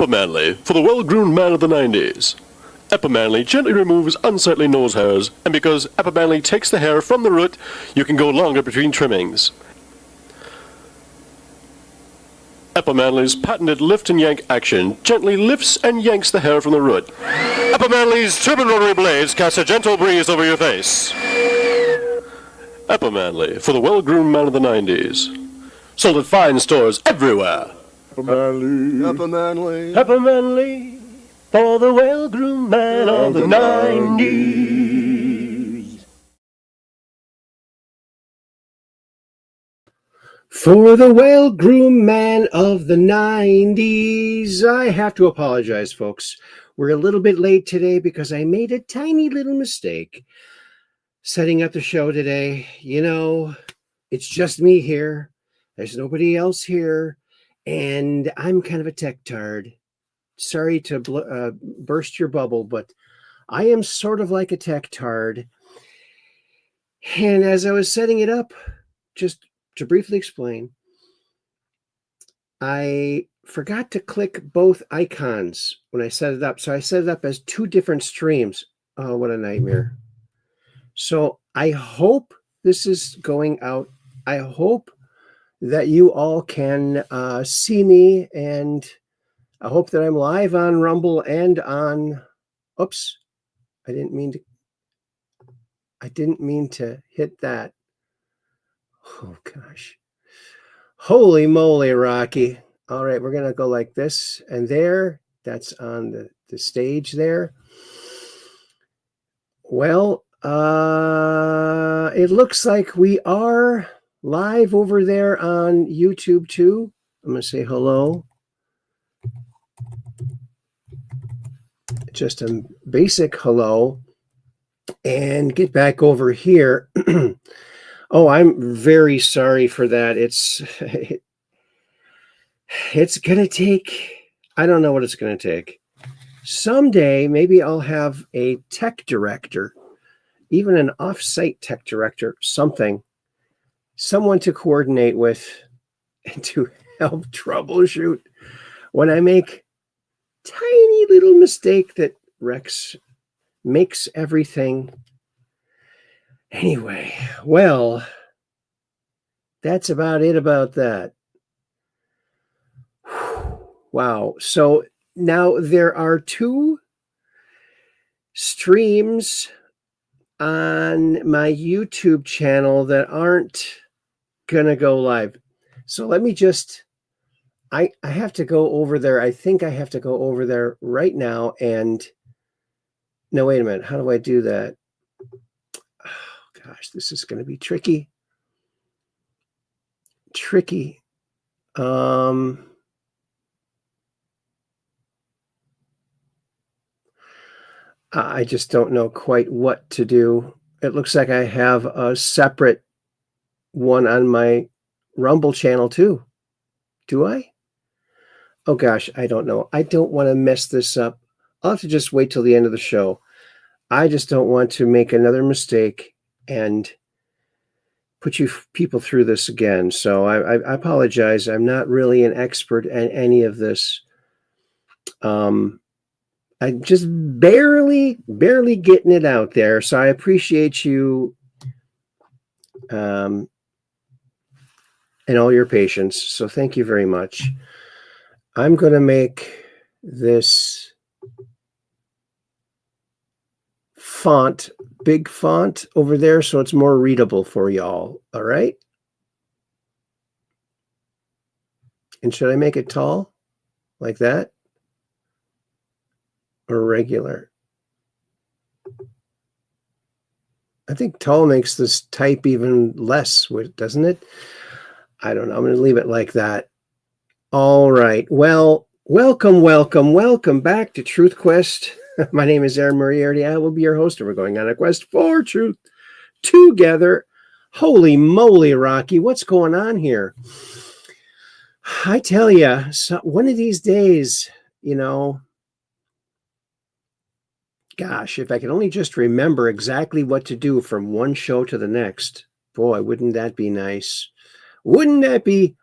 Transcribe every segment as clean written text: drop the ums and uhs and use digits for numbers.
Manly for the well-groomed man of the 90s. Manly gently removes unsightly nose hairs, and because Manly takes the hair from the root, you can go longer between trimmings. Manly's patented lift and yank action gently lifts and yanks the hair from the root. Manly's turbine rotary blades cast a gentle breeze over your face. Manly for the well-groomed man of the 90s. Sold at fine stores everywhere. Manly, Manly, for the well-groomed man of the 90s. For the well-groomed man of the 90s. I have to apologize, folks. We're a little bit late today because I made a tiny little mistake setting up the show today. You know, it's just me here. There's nobody else here. And I'm kind of a tech tard. Sorry to burst your bubble, but I am sort of like a tech tard. And as I was setting it up, just to briefly explain, I forgot to click both icons when I set it up. So I set it up as two different streams. Oh, what a nightmare. So I hope this is going out. I hope that you all can see me, and I hope that I'm live on Rumble and on, oops, I didn't mean to hit that. Oh gosh. Holy moly, Rocky. All right, we're going to go like this and there. That's on the stage there. Well, it looks like we are live over there on YouTube too. I'm going to say hello. Just a basic hello. And get back over here. Oh, I'm very sorry for that. It's going to take, I don't know what it's going to take. Someday, maybe I'll have a tech director, even an off-site tech director, someone to coordinate with and to help troubleshoot when I make tiny little mistake that makes everything. Anyway, well, that's about it about that. Wow. So now there are two streams on my YouTube channel that aren't going to go live. So let me just, I have to go over there. I think I have to go over there right now. And no, wait a minute. How do I do that? Oh, gosh, this is going to be tricky. I just don't know quite what to do. It looks like I have a separate one on my Rumble channel too. Do I? Oh gosh, I don't know. I don't want to mess this up. I'll have to just wait till the end of the show. I just don't want to make another mistake and put you people through this again. So I apologize. I'm not really an expert at any of this. I'm just barely getting it out there. So I appreciate you and all your patience. So thank you very much. I'm going to make this font, big font over there, so it's more readable for y'all. All right. And should I make it tall like that? Or regular? I think tall makes this type even less, doesn't it? I don't know. I'm going to leave it like that. All right. Well, welcome back to Truth Quest. My name is Aaron Moriarity. I will be your host, and we're going on a quest for truth together. Holy moly, Rocky. What's going on here? I tell you, so one of these days, you know, Gosh, if I could only just remember exactly what to do from one show to the next. Boy, wouldn't that be nice? Wouldn't that be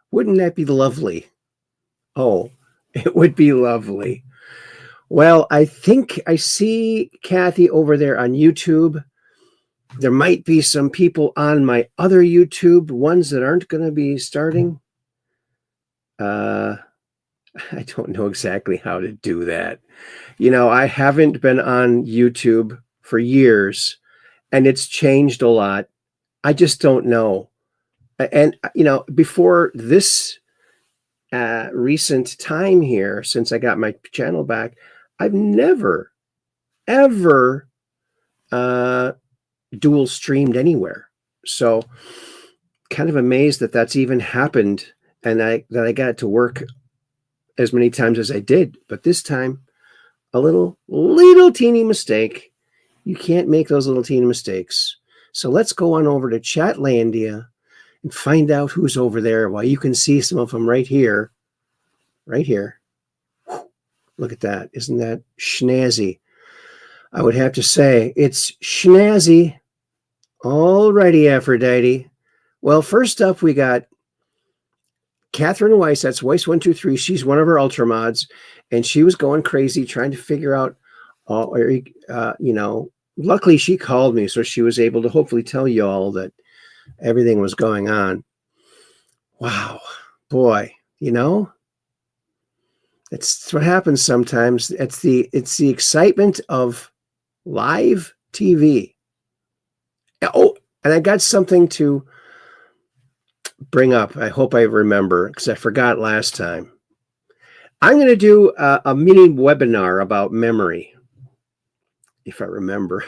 lovely? Oh, it would be lovely. Well, I think I see Kathy over there on YouTube. There might be some people on my other YouTube, ones that aren't going to be starting. I don't know exactly how to do that. You know, I haven't been on YouTube for years, and it's changed a lot. I just don't know. And, you know, before this recent time here, since I got my channel back, I've never, ever dual streamed anywhere. So kind of amazed that that's even happened, and that I got it to work as many times as I did. But this time, a little teeny mistake. You can't make those little teeny mistakes. So let's go on over to Chatlandia and find out who's over there. While you can see some of them right here. Right here. Look at that. Isn't that schnazzy? I would have to say it's schnazzy. Alrighty, Aphrodite. Well, first up, we got Catherine Weiss. That's Weiss123. She's one of our Ultra mods, and she was going crazy trying to figure out, you know, luckily she called me, so she was able to hopefully tell you all that everything was going on. Wow, boy, you know, it's what happens sometimes. It's the excitement of live TV. Oh, and I got something to bring up. I hope I remember, because I forgot last time. I'm going to do a mini webinar about memory, if I remember.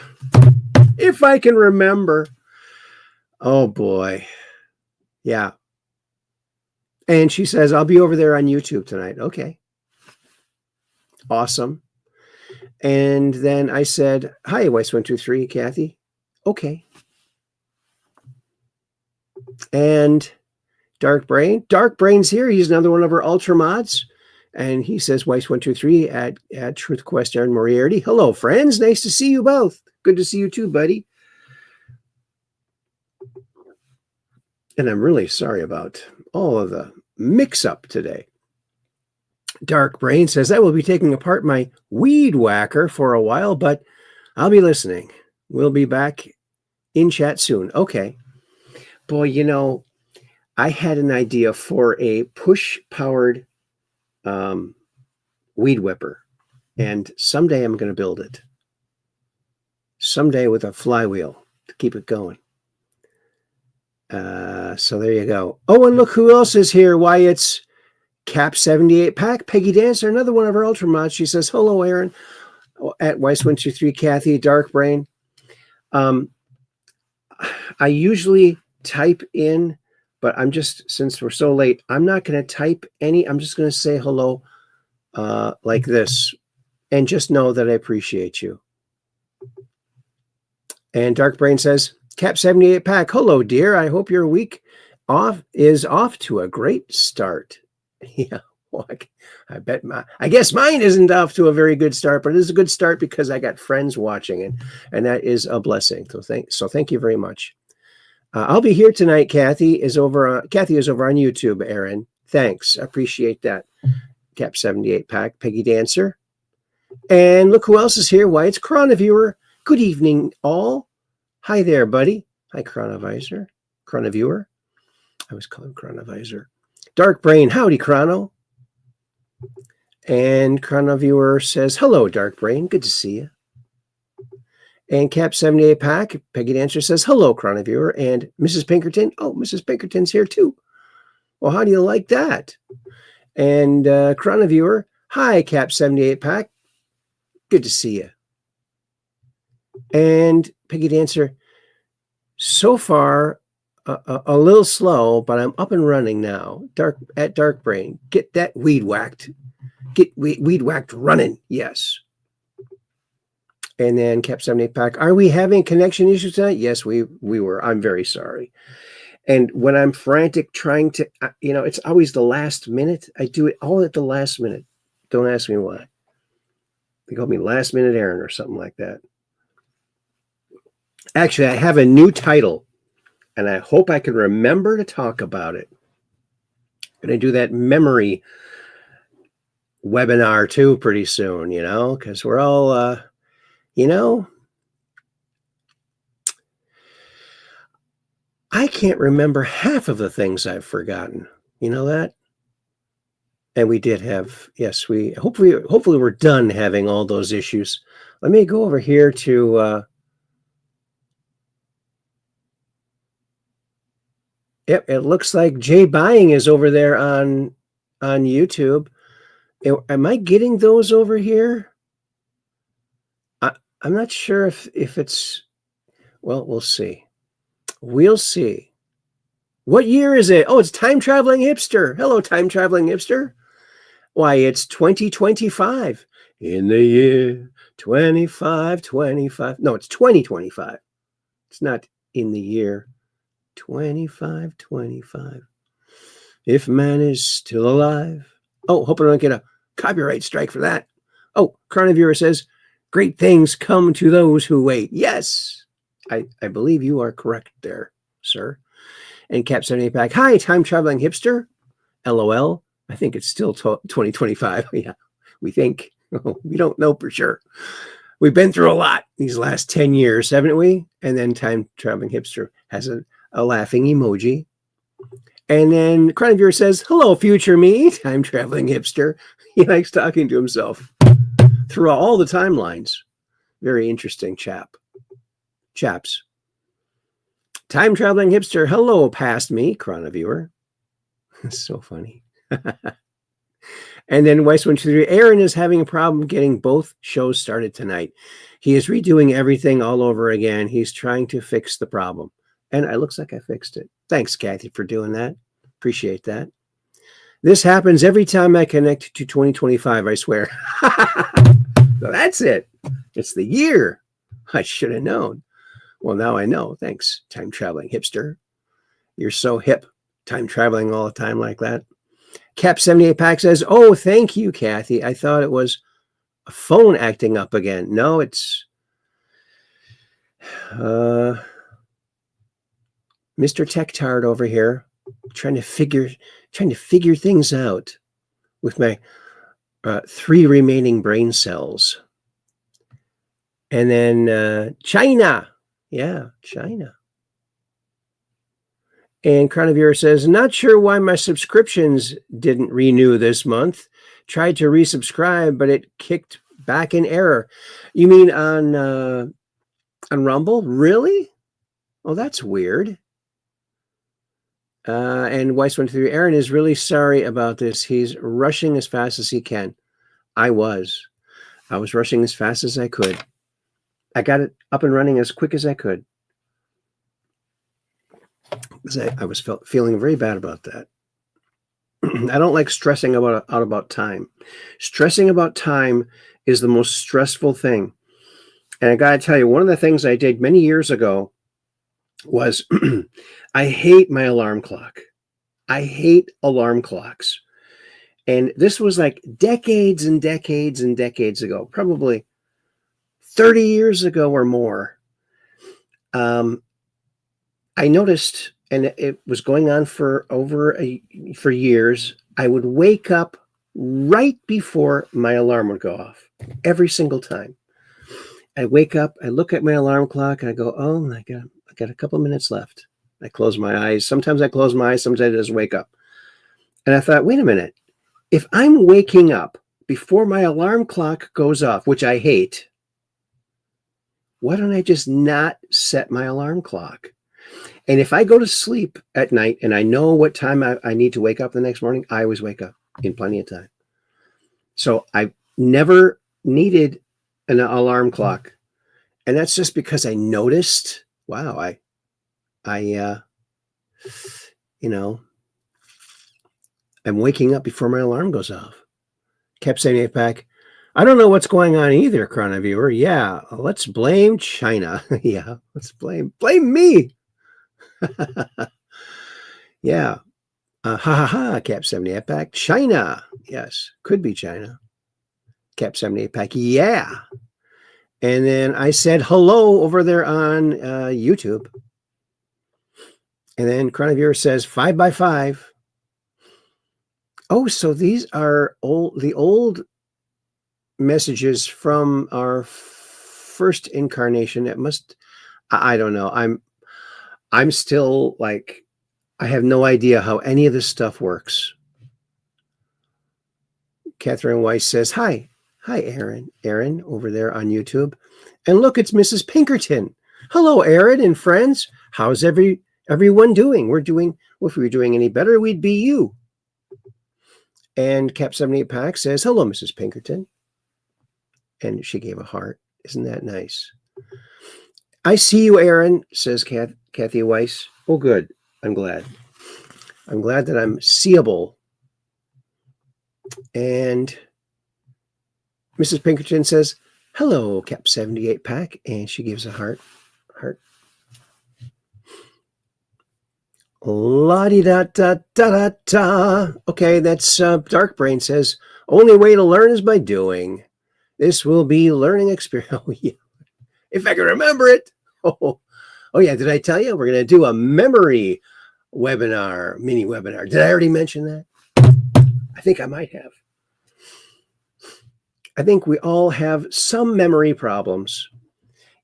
If I can remember. Oh, boy. Yeah. And she says, I'll be over there on YouTube tonight. Okay. Awesome. And then I said, hi, Weiss123, Kathy. Okay. And Dark Brain's here. He's another one of our Ultra mods. And he says, Weiss123 at truthquestwithaaron Moriarity. Hello, friends. Nice to see you both. Good to see you too, buddy. And I'm really sorry about all of the mix-up today. Dark Brain says, I will be taking apart my weed whacker for a while, but I'll be listening. We'll be back in chat soon. Okay. Boy, you know, I had an idea for a push-powered weed whipper, and someday I'm going to build it. Someday with a flywheel to keep it going. So there you go. Oh, and look who else is here. Why, it's Cap 78 Pack, Peggy Dancer, another one of our Ultra mods. She says, hello, Aaron, at Weiss123, Kathy, Dark Brain. I usually type in, but I'm just, since we're so late, I'm not going to type any. I'm just going to say hello like this, and just know that I appreciate you. And Dark Brain says, Cap 78 Pack, hello, dear. I hope your week is off to a great start. Yeah, well, I guess mine isn't off to a very good start, but it is a good start because I got friends watching, and that is a blessing. So thank you very much. I'll be here tonight. Kathy is over on YouTube, Aaron. Thanks. I appreciate that. Cap 78 Pack, Peggy Dancer. And look who else is here. Why, it's Chronoviewer. Good evening, all. Hi there, buddy. Hi, Chronoviewer. I always call him Chronovisor. Dark Brain, howdy, Chrono. And Chronoviewer says, hello, Dark Brain. Good to see you. And Cap 78 Pack, Peggy Dancer says, hello, Chronoviewer. And Mrs. Pinkerton, oh, Mrs. Pinkerton's here too. Well, how do you like that? And Chronoviewer, hi, Cap 78 Pack. Good to see you. And Peggy Dancer, so far, a little slow, but I'm up and running now. Dark Brain, get that weed whacked. Get weed whacked running. Yes. And then Cap 78 Pack, are we having connection issues tonight? Yes, we were. I'm very sorry. And when I'm frantic trying to, you know, it's always the last minute. I do it all at the last minute. Don't ask me why. They call me Last Minute Aaron or something like that. Actually, I have a new title, and I hope I can remember to talk about it. I'm going to do that memory webinar too pretty soon, because we're all, I can't remember half of the things I've forgotten. You know that? And we did have, yes, we hopefully we're done having all those issues. Let me go over here to, yep, it looks like Jay Buying is over there on YouTube. Am I getting those over here? I'm not sure if it's, well, we'll see. We'll see. What year is it? Oh, it's Time Traveling Hipster. Hello, Time Traveling Hipster. Why, it's 2025. In the year 2525. No, it's 2025. It's not in the year 2525. If man is still alive. Oh, hope I don't get a copyright strike for that. Oh, Carnivore says, great things come to those who wait. Yes, I believe you are correct there, sir. And Cap 78 back. Hi, Time Traveling Hipster. LOL. I think it's still 2025. Yeah, we think. We don't know for sure. We've been through a lot these last 10 years, haven't we? And then Time Traveling Hipster has a laughing emoji. And then Carnivore says, hello, future me, Time Traveling Hipster. He likes talking to himself through all the timelines. Very interesting chaps. Time Traveling Hipster, hello, past me, Chronoviewer. So funny. And then Weiss123, Aaron is having a problem getting both shows started tonight. He is redoing everything all over again. He's trying to fix the problem. And it looks like I fixed it. Thanks, Kathy, for doing that. Appreciate that. This happens every time I connect to 2025, I swear. So that's it. It's the year. I should have known. Well, now I know. Thanks, Time Traveling Hipster. You're so hip, time traveling all the time like that. Cap 78 Pack says, oh, thank you, Kathy. I thought it was a phone acting up again. No, it's Mr. Techtard over here trying to figure things out with my 3 remaining brain cells. And then China. Yeah, China. And Carnivore says, not sure why my subscriptions didn't renew this month. Tried to resubscribe, but it kicked back in error. You mean on Rumble? Really? Oh, that's weird. And Weiss123, Aaron is really sorry about this. He's rushing as fast as he can. I was rushing as fast as I could. I got it up and running as quick as I could. I was feeling very bad about that. I don't like stressing out about time. Stressing about time is the most stressful thing. And I got to tell you, one of the things I did many years ago was I hate my alarm clock. I hate alarm clocks. And this was like decades and decades and decades ago, probably 30 years ago or more. I noticed, and it was going on for years, I would wake up right before my alarm would go off every single time. I wake up, I look at my alarm clock, and I go, oh my God, I got a couple minutes left. I close my eyes. Sometimes I close my eyes, sometimes I just wake up. And I thought, wait a minute. If I'm waking up before my alarm clock goes off, which I hate, why don't I just not set my alarm clock? And if I go to sleep at night and I know what time I need to wake up the next morning, I always wake up in plenty of time. So I never needed an alarm clock. And that's just because I noticed, wow, I'm waking up before my alarm goes off. Kept saying it back. I don't know what's going on either, Chronoviewer. Yeah, let's blame China. Yeah, let's blame me. Yeah. Ha ha ha, Cap 78 back. China. Yes, could be China. Cap 78 Pack, yeah. And then I said hello over there on YouTube. And then Chronivere says 5x5. Oh, so these are the old messages from our first incarnation. It must, I don't know. I'm still like, I have no idea how any of this stuff works. Catherine Weiss says, hi, Aaron over there on YouTube. And look, it's Mrs. Pinkerton. Hello, Aaron and friends. How's everyone doing? If we were doing any better, we'd be you. And Cap 78 Pack says, hello, Mrs. Pinkerton. And she gave a heart. Isn't that nice? I see you, Aaron, says Kathy Weiss. Oh, good. I'm glad. I'm glad that I'm seeable. And Mrs. Pinkerton says, hello, Cap 78 Pack. And she gives a heart. La-di-da-da-da-da-da. Okay, that's Dark Brain says, only way to learn is by doing. This will be learning experience. Oh, yeah. If I can remember it. Oh, yeah. Did I tell you we're going to do a memory webinar, mini webinar? Did I already mention that? I think I might have. I think we all have some memory problems.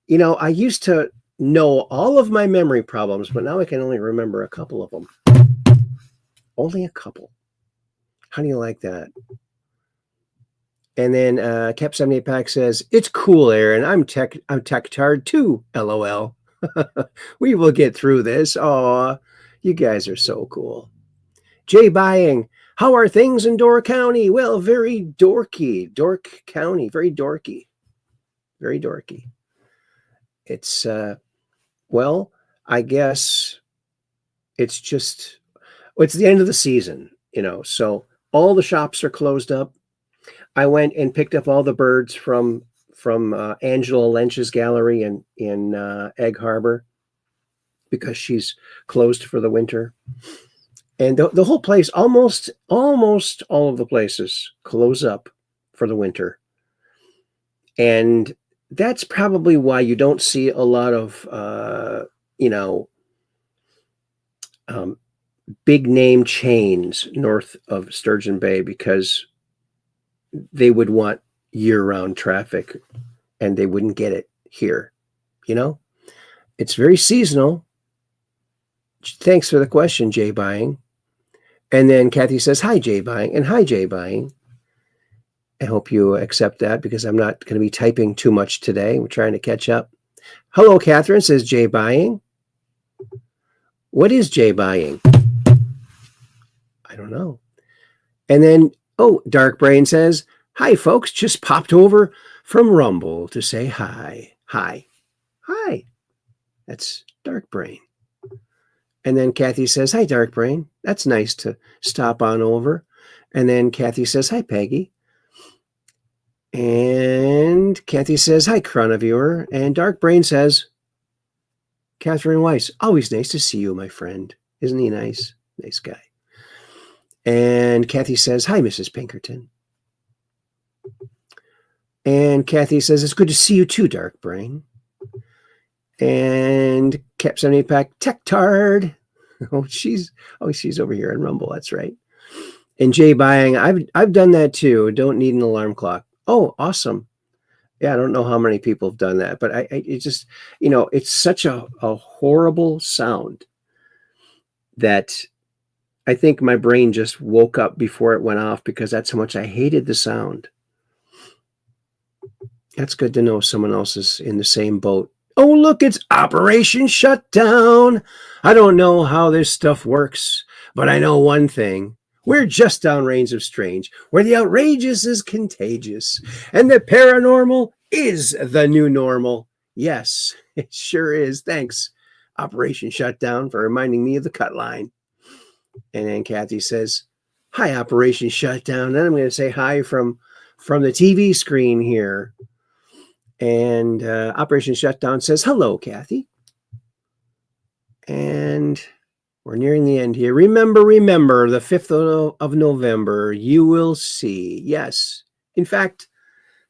You know, I used to know all of my memory problems, but now I can only remember a couple of them. Only a couple. How do you like that? And then Cap 78 Pack says, it's cool, Aaron. I'm tech-tard too, LOL. We will get through this. Aw, you guys are so cool. Jay Buying, how are things in Door County? Well, very dorky. Dork County, very dorky. Very dorky. It's, well, I guess it's just, it's the end of the season, you know, so all the shops are closed up. I went and picked up all the birds from Angela Lench's gallery in Egg Harbor because she's closed for the winter. And the whole place, almost all of the places close up for the winter. And that's probably why you don't see a lot of, big name chains north of Sturgeon Bay, because they would want year-round traffic and they wouldn't get it here. You know, it's very seasonal. Thanks for the question, Jay Buying. And then Kathy says, hi, Jay Buying. And hi, Jay Buying. I hope you accept that because I'm not going to be typing too much today. We're trying to catch up. Hello, Catherine, says Jay Buying. What is Jay Buying? I don't know. And then, Dark Brain says, hi, folks, just popped over from Rumble to say hi. Hi. That's Dark Brain. And then Kathy says, hi, Dark Brain. That's nice to stop on over. And then Kathy says, hi, Peggy. And Kathy says, hi, Chroniviewer. And Dark Brain says, Catherine Weiss, always nice to see you, my friend. Isn't he nice? Nice guy. And Kathy says, hi, Mrs. Pinkerton. And Kathy says, it's good to see you too, Dark Brain. And Cap 78 Pack, Tech Tard. She's over here in Rumble. That's right. And Jay Buying, I've done that too. Don't need an alarm clock. Oh, awesome. Yeah, I don't know how many people have done that, but it just, it's such a horrible sound that I think my brain just woke up before it went off because that's how much I hated the sound. That's good to know someone else is in the same boat. Oh, look, it's Operation Shutdown. I don't know how this stuff works, but I know one thing. We're just downrange of strange, where the outrageous is contagious, and the paranormal is the new normal. Yes, it sure is. Thanks, Operation Shutdown, for reminding me of the cut line. And then Kathy says, hi, Operation Shutdown. Then I'm going to say hi from the TV screen here. And Operation Shutdown says, hello, Kathy. And we're nearing the end here. Remember, the 5th of November, you will see. Yes. In fact,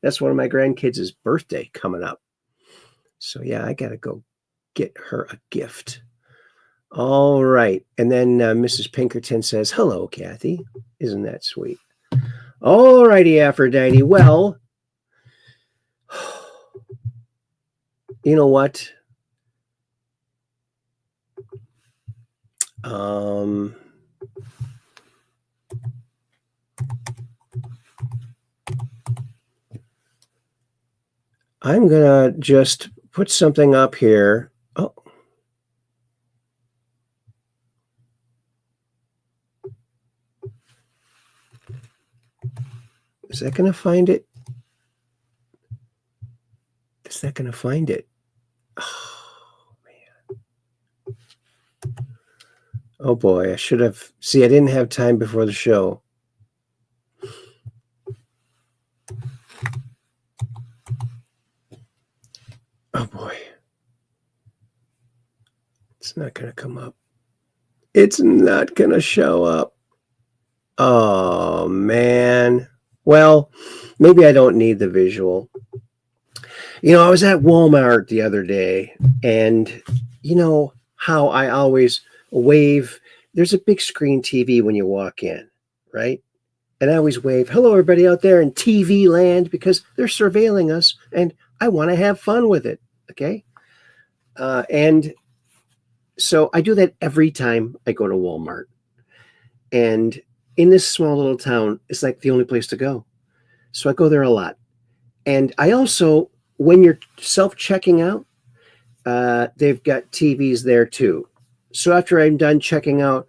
That's one of my grandkids' birthday coming up. So yeah, I got to go get her a gift. All right. And then Mrs. Pinkerton says, hello, Kathy. Isn't that sweet? All righty, Aphrodite. Well, you know what? I'm going to just put something up here. Oh. Is that going to find it? Is that going to find it? Oh, man. Oh, boy. I should have. See, I didn't have time before the show. Oh, boy. It's not going to come up. It's not going to show up. Oh, man. Well, maybe I don't need the visual. You know, I was at Walmart the other day, and you know how I always wave. There's a big screen TV when you walk in, right? And I always wave, hello, everybody out there in TV land, because they're surveilling us, and I want to have fun with it, okay? And so I do that every time I go to Walmart. And in this small little town, it's like the only place to go. So I go there a lot. And I also, when you're self-checking out, they've got TVs there too. So after I'm done checking out,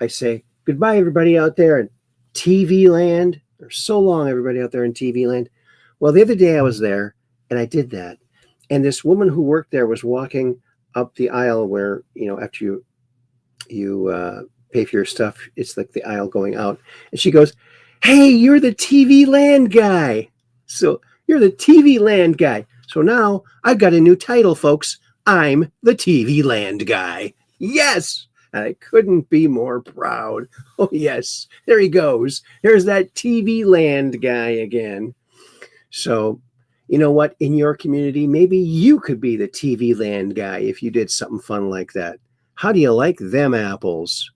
I say, goodbye, everybody out there in TV land, or so long, everybody out there in TV land. Well, the other day I was there and I did that. And this woman who worked there was walking up the aisle where, you know, after you pay for your stuff, it's like the aisle going out. And she goes, hey, you're the TV land guy. So you're the TV land guy. So now I've got a new title, folks. I'm the TV land guy. Yes. I couldn't be more proud. Oh, yes. There he goes. There's that TV land guy again. So, you know what? In your community, maybe you could be the TV land guy if you did something fun like that. How do you like them apples?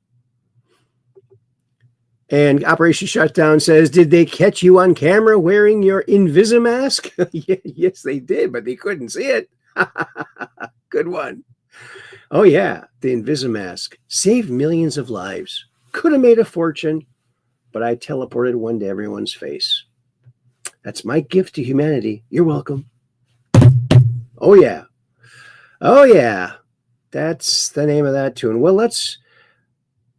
And Operation Shutdown says, did they catch you on camera wearing your Invisimask? Yes, they did, but they couldn't see it. Good one. Oh, yeah, the Invisimask saved millions of lives. Could have made a fortune, but I teleported one to everyone's face. That's my gift to humanity. You're welcome. Oh, yeah. Oh, yeah. That's the name of that tune. Well, let's,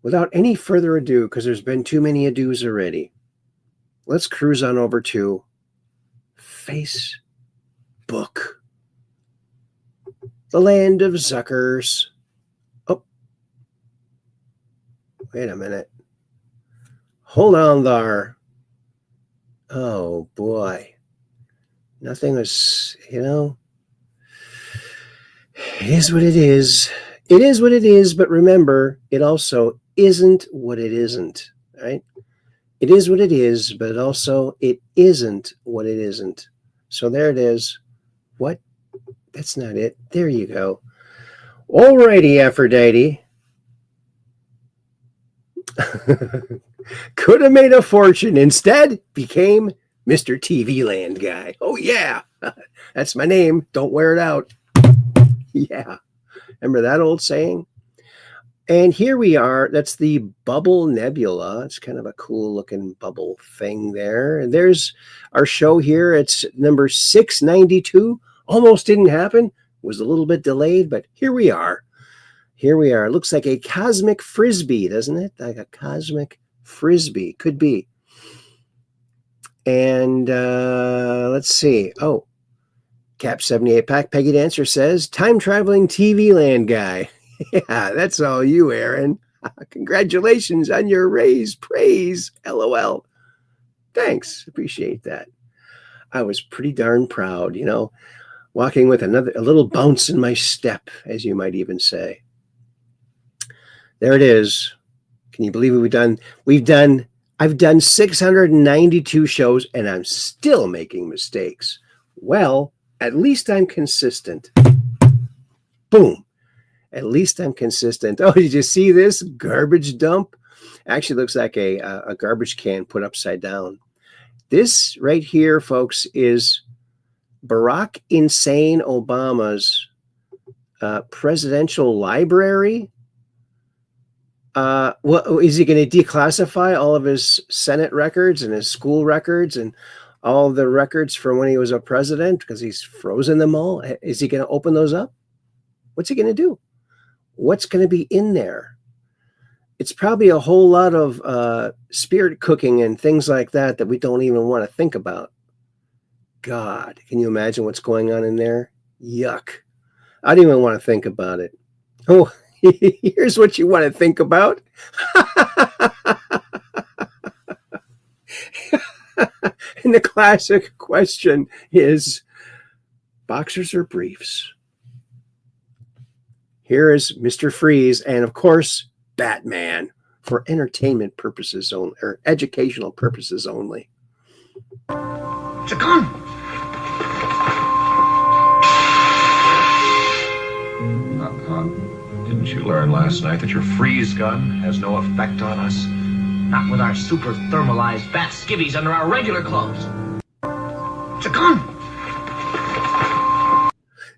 without any further ado, because there's been too many ados already, let's cruise on over to Facebook. The land of Zuckers. Oh, wait a minute. Hold on there. Oh, boy. Nothing was, you know. It is what it is. It is what it is, but remember, it also isn't what it isn't, right? It is what it is, but also it isn't what it isn't. So there it is. What? That's not it. There you go. Alrighty, Aphrodite. Could have made a fortune. Instead, became Mr. TV Land guy. Oh, yeah. That's my name. Don't wear it out. Yeah. Remember that old saying? And here we are. That's the Bubble Nebula. It's kind of a cool looking bubble thing there. And there's our show here. It's number 692. Almost didn't happen. Was a little bit delayed, but here we are. Here we are. It looks like a cosmic frisbee, doesn't it? Like a cosmic frisbee. Could be. And let's see. Oh, Cap 78 Pack Peggy Dancer says, time traveling TV land guy. Yeah, that's all you, Aaron. Congratulations on your raised praise. LOL. Thanks. Appreciate that. I was pretty darn proud, you know, walking with a little bounce in my step, as you might even say. There it is. Can you believe what we've done? We've done I've done 692 shows and I'm still making mistakes. Well, at least I'm consistent. Boom. At least I'm consistent. Oh, did you see this garbage dump? Actually looks like a garbage can put upside down. This right here, folks, is Barack Insane Obama's presidential library. Well, is he going to declassify all of his Senate records and his school records and all the records from when he was a president because he's frozen them all? Is he going to open those up? What's he going to do? What's going to be in there? It's probably a whole lot of spirit cooking and things like that we don't even want to think about. God, can you imagine what's going on in there? Yuck. I don't even want to think about it. Oh, here's what you want to think about. And the classic question is, boxers or briefs? Here is Mr. Freeze and, of course, Batman for entertainment purposes only, or educational purposes only. It's a gun. Didn't you learn last night that your freeze gun has no effect on us? Not with our super thermalized bat skivvies under our regular clothes. It's a gun.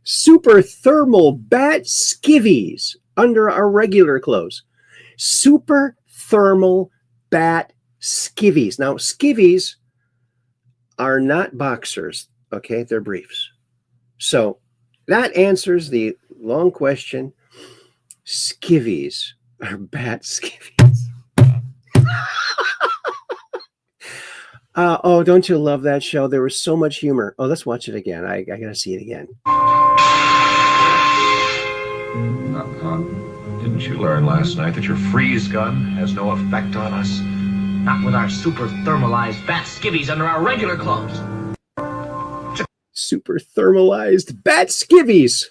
Super thermal bat skivvies under our regular clothes. Super thermal bat skivvies. Now, skivvies are not boxers, okay? They're briefs. So that answers the long question. Skivvies are bat skivvies. Oh, don't you love that show? There was so much humor. Oh, let's watch it again. I got to see it again. Didn't you learn last night that your freeze gun has no effect on us? Not with our super thermalized bat skivvies under our regular clothes. Super thermalized bat skivvies.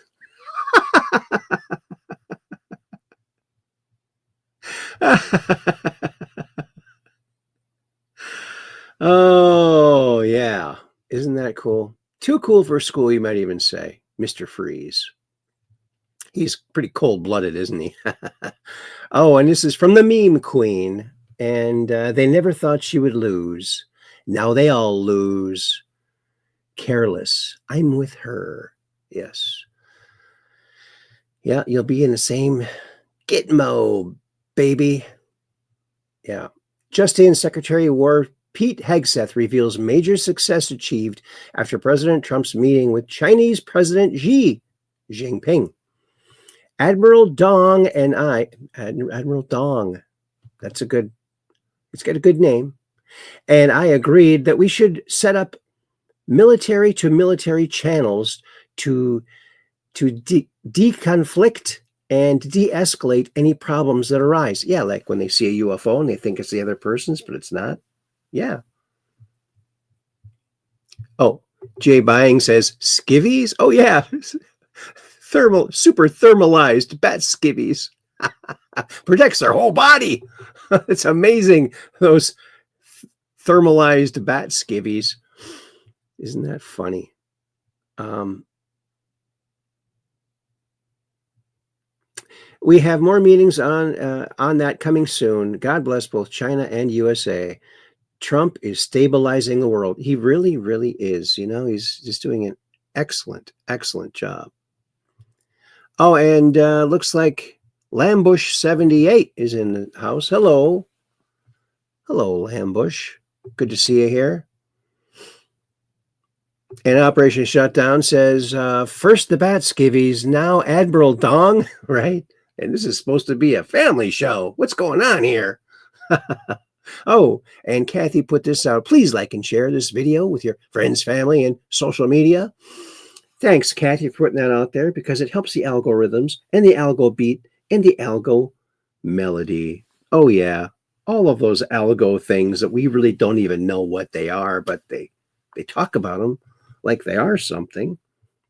Oh, yeah. Isn't that cool? Too cool for school, you might even say. Mr. Freeze. He's pretty cold-blooded, isn't he? Oh, and this is from the meme queen. And they never thought she would lose. Now they all lose. Careless. I'm with her. Yes. Yeah, you'll be in the same Gitmo, baby. Yeah. Just in, Secretary of War Pete Hegseth reveals major success achieved after President Trump's meeting with Chinese President Xi Jinping. Admiral Dong and I, Admiral Dong, it's got a good name. And I agreed that we should set up military to military channels to deconflict and de-escalate any problems that arise. Yeah, like when they see a UFO and they think it's the other person's, but it's not. Yeah. Oh, Jay Bying says, skivvies? Oh, yeah. Super thermalized bat skivvies. Protects their whole body. It's amazing, those thermalized bat skivvies. Isn't that funny? We have more meetings on that coming soon. God bless both China and USA. Trump is stabilizing the world. He really, really is. You know, he's just doing an excellent, excellent job. Oh, and looks like Lambush 78 is in the house. Hello. Hello, Lambush. Good to see you here. And Operation Shutdown says, first the bat skivvies, now Admiral Dong, right? And this is supposed to be a family show. What's going on here? Oh, and Kathy put this out. Please like and share this video with your friends, family, and social media. Thanks, Kathy, for putting that out there because it helps the algorithms and the algo beat and the algo melody. Oh, yeah. All of those algo things that we really don't even know what they are, but they talk about them like they are something.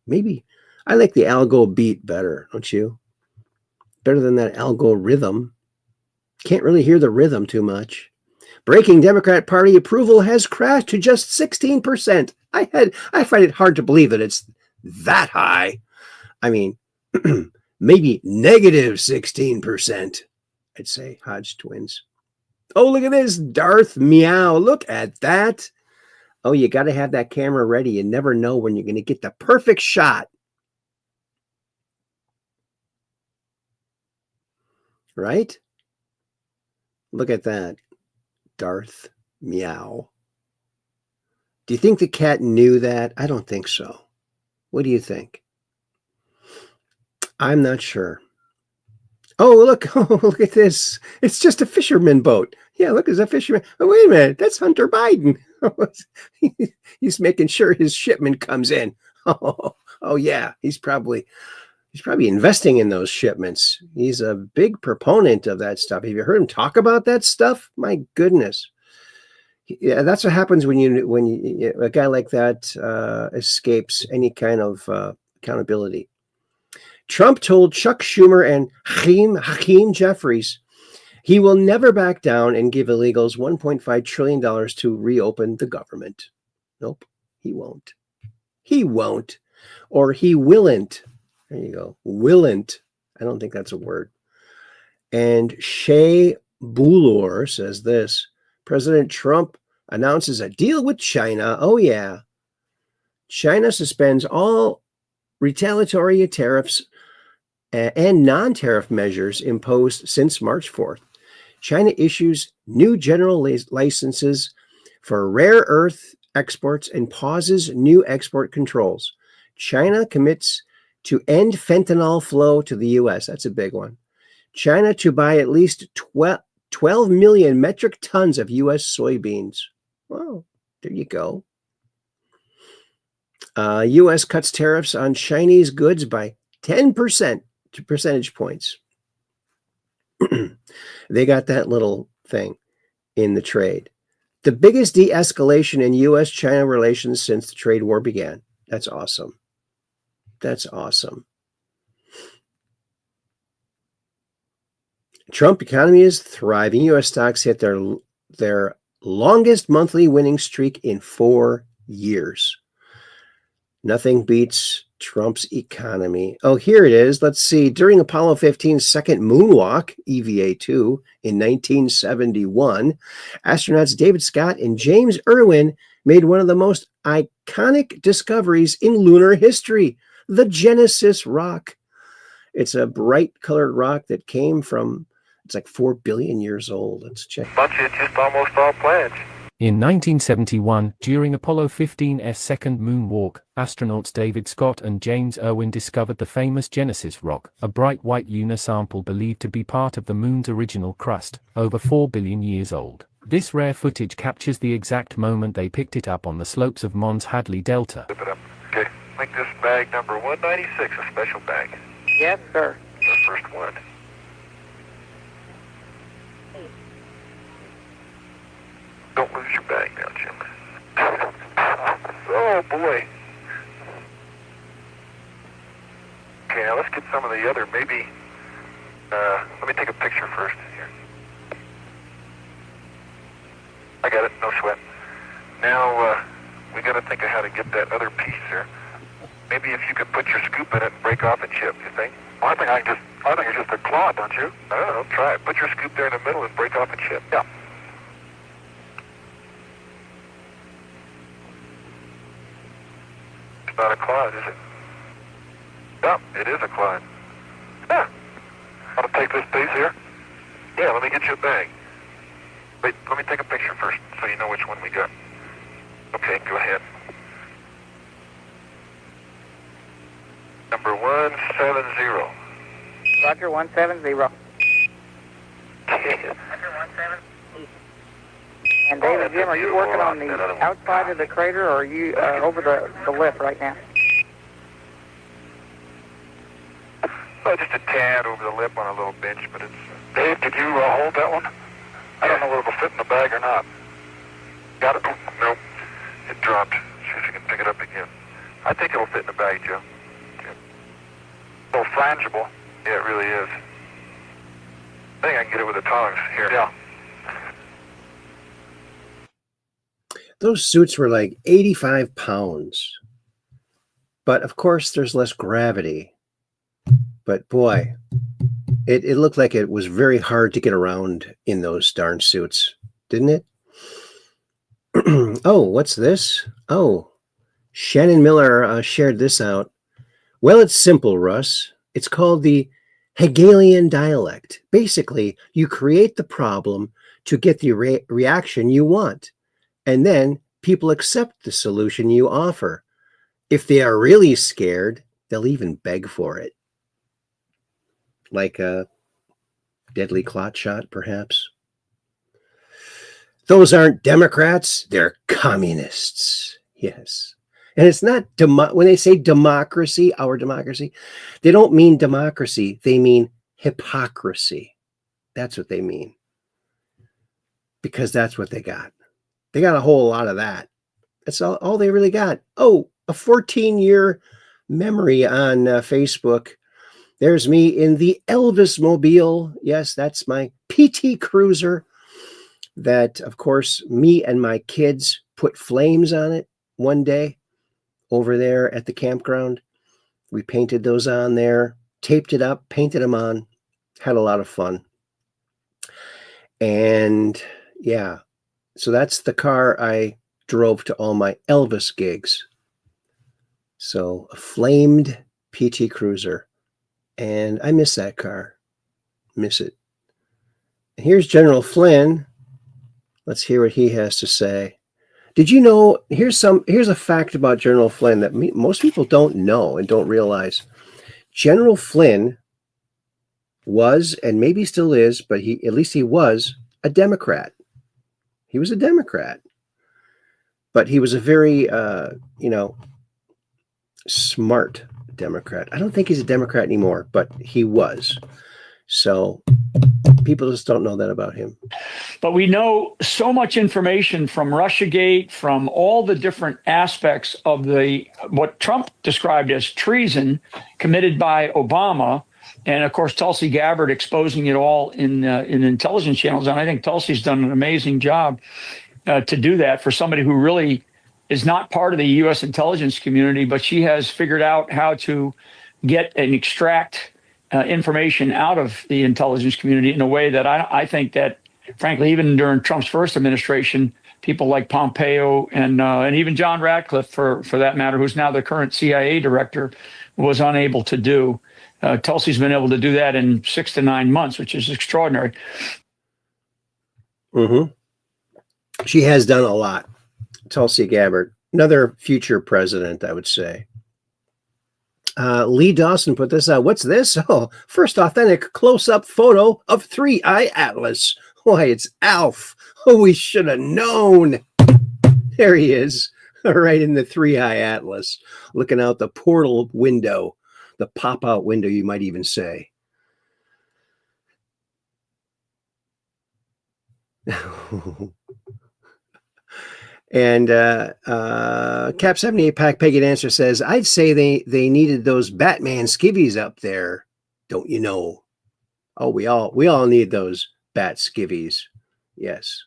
Maybe I like the algo beat better, don't you? Better than that algo rhythm. Can't really hear the rhythm too much. Breaking Democrat Party approval has crashed to just 16%. I find it hard to believe that it's that high. I mean, maybe negative 16%. I'd say Hodge twins. Oh, look at this. Darth Meow. Look at that. Oh, you got to have that camera ready. You never know when you're going to get the perfect shot. Right? Look at that. Darth Meow. Do you think the cat knew that? I don't think so. What do you think? I'm not sure. Oh, look. Oh, look at this. It's just a fisherman boat. Yeah, look, there's a fisherman. Oh, wait a minute. That's Hunter Biden. He's making sure his shipment comes in. Oh yeah. He's probably investing in those shipments. He's a big proponent of that stuff. Have you heard him talk about that stuff? My goodness. Yeah, that's what happens when a guy like that escapes any kind of accountability. Trump told Chuck Schumer and Hakeem Jeffries he will never back down and give illegals $1.5 trillion to reopen the government. Nope, he won't. He won't. Or he willn't. There you go. Willn't. I don't think that's a word. And Shea Boulor says this. President Trump announces a deal with China. Oh, yeah. China suspends all retaliatory tariffs and non-tariff measures imposed since March 4th. China issues new general licenses for rare earth exports and pauses new export controls. China commits to end fentanyl flow to the U.S. That's a big one. China to buy at least 12 million metric tons of U.S. soybeans. Well, there you go. U.S. cuts tariffs on Chinese goods by 10% to percentage points. They got that little thing in the trade. The biggest de-escalation in U.S.-China relations since the trade war began. That's awesome. That's awesome. Trump economy is thriving. U.S. stocks hit their longest monthly winning streak in 4 years. Nothing beats Trump's economy. Oh, here it is. Let's see. During Apollo 15's second moonwalk, EVA-2, in 1971, astronauts David Scott and James Irwin made one of the most iconic discoveries in lunar history, the Genesis rock. It's a bright colored rock that came from, it's like 4 billion years old. Let's check. Bunch of just almost all plants. In 1971, during Apollo 15's second moonwalk, astronauts David Scott and James Irwin discovered the famous Genesis rock, a bright white lunar sample believed to be part of the moon's original crust, over 4 billion years old. This rare footage captures the exact moment they picked it up on the slopes of Mons Hadley Delta. Flip it up. Okay, make this bag number 196 a special bag. Yes, sir. The first one. Don't lose your bag now, Jim. Oh, boy. Okay, now let's get some of the other, maybe, let me take a picture first here. I got it, no sweat. Now, we got to think of how to get that other piece there. Maybe if you could put your scoop in it and break off and chip, you think? Well, I think it's just a claw, don't you? I don't know, try it. Put your scoop there in the middle and break off and chip. Yeah. It's not a clod, is it? Yeah, it is a clod. Yeah. Want to take this piece here? Yeah, let me get you a bag. Wait, let me take a picture first so you know which one we got. Okay, go ahead. Number 170. Roger, 170. Roger, 170. And David, Jim, are you working on the outside of the crater, or are you over the lip right now? Oh, just a tad over the lip on a little bench, but it's... Dave, did you hold that one? I don't know whether it'll fit in the bag or not. Got it? Nope. It dropped. See if you can pick it up again. I think it'll fit in the bag, Joe. A little frangible. Yeah, it really is. I think I can get it with the tongs. Here. Yeah. Those suits were like 85 pounds. But of course, there's less gravity. But boy, it looked like it was very hard to get around in those darn suits, didn't it? Oh, what's this? Oh, Shannon Miller shared this out. Well, it's simple, Russ. It's called the Hegelian dialect. Basically, you create the problem to get the reaction you want, and then people accept the solution you offer. If they are really scared, they'll even beg for it. Like a deadly clot shot, perhaps. Those aren't Democrats, they're communists. Yes. And it's not, when they say democracy, our democracy, they don't mean democracy. They mean hypocrisy. That's what they mean. Because that's what they got. They got a whole lot of that. That's all they really got. Oh, a 14-year memory on Facebook. There's me in the Elvis Mobile. Yes, that's my PT Cruiser that, of course, me and my kids put flames on it one day over there at the campground. We painted those on there, taped it up, painted them on, had a lot of fun. And yeah, so that's the car I drove to all my Elvis gigs. So a flamed PT Cruiser. And I miss that car. Miss it. And here's General Flynn. Let's hear what he has to say. Did you know, here's a fact about General Flynn that most people don't know and don't realize. General Flynn was, and maybe still is, but at least he was a Democrat. He was a Democrat. But he was a very, smart Democrat. I don't think he's a Democrat anymore, but he was. So people just don't know that about him. But we know so much information from Russiagate, from all the different aspects of what Trump described as treason committed by Obama, and of course Tulsi Gabbard exposing it all in intelligence channels. And I think Tulsi's done an amazing job to do that for somebody who really is not part of the U.S. intelligence community, but she has figured out how to get and extract information out of the intelligence community in a way that I think that, frankly, even during Trump's first administration, people like Pompeo and even John Ratcliffe, for that matter, who's now the current CIA director, was unable to do. Tulsi's been able to do that in 6 to 9 months, which is extraordinary. Mm-hmm. She has done a lot. Tulsi Gabbard, another future president, I would say. Lee Dawson put this out. What's this? Oh, first authentic close-up photo of 3-Eye Atlas. Why, it's Alf. Oh, we should have known. There he is, right in the 3-Eye Atlas, looking out the portal window, the pop-out window, you might even say. And Cap 78 Pack Peggy Answer says, I'd say they needed those Batman skivvies up there, don't you know? Oh, we all need those bat skivvies. Yes.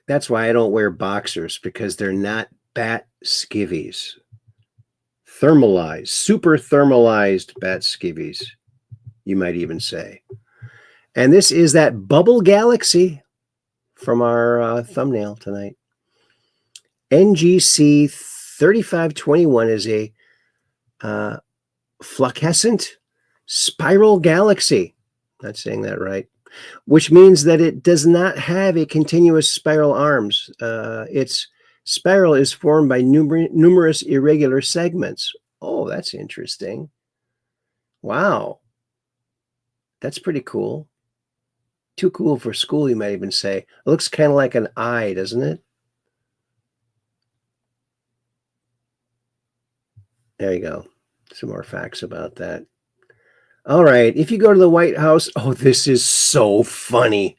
That's why I don't wear boxers, because they're not bat skivvies. Thermalized, super thermalized bat skivvies, you might even say. And this is that Bubble Galaxy from our thumbnail tonight. NGC 3521 is a fluorescent spiral galaxy. Not saying that right. Which means that it does not have a continuous spiral arms. Its spiral is formed by numerous irregular segments. Oh, that's interesting. Wow. That's pretty cool. Too cool for school, you might even say. It looks kind of like an eye, doesn't it? There you go. Some more facts about that. All right. If you go to the White House, oh, this is so funny.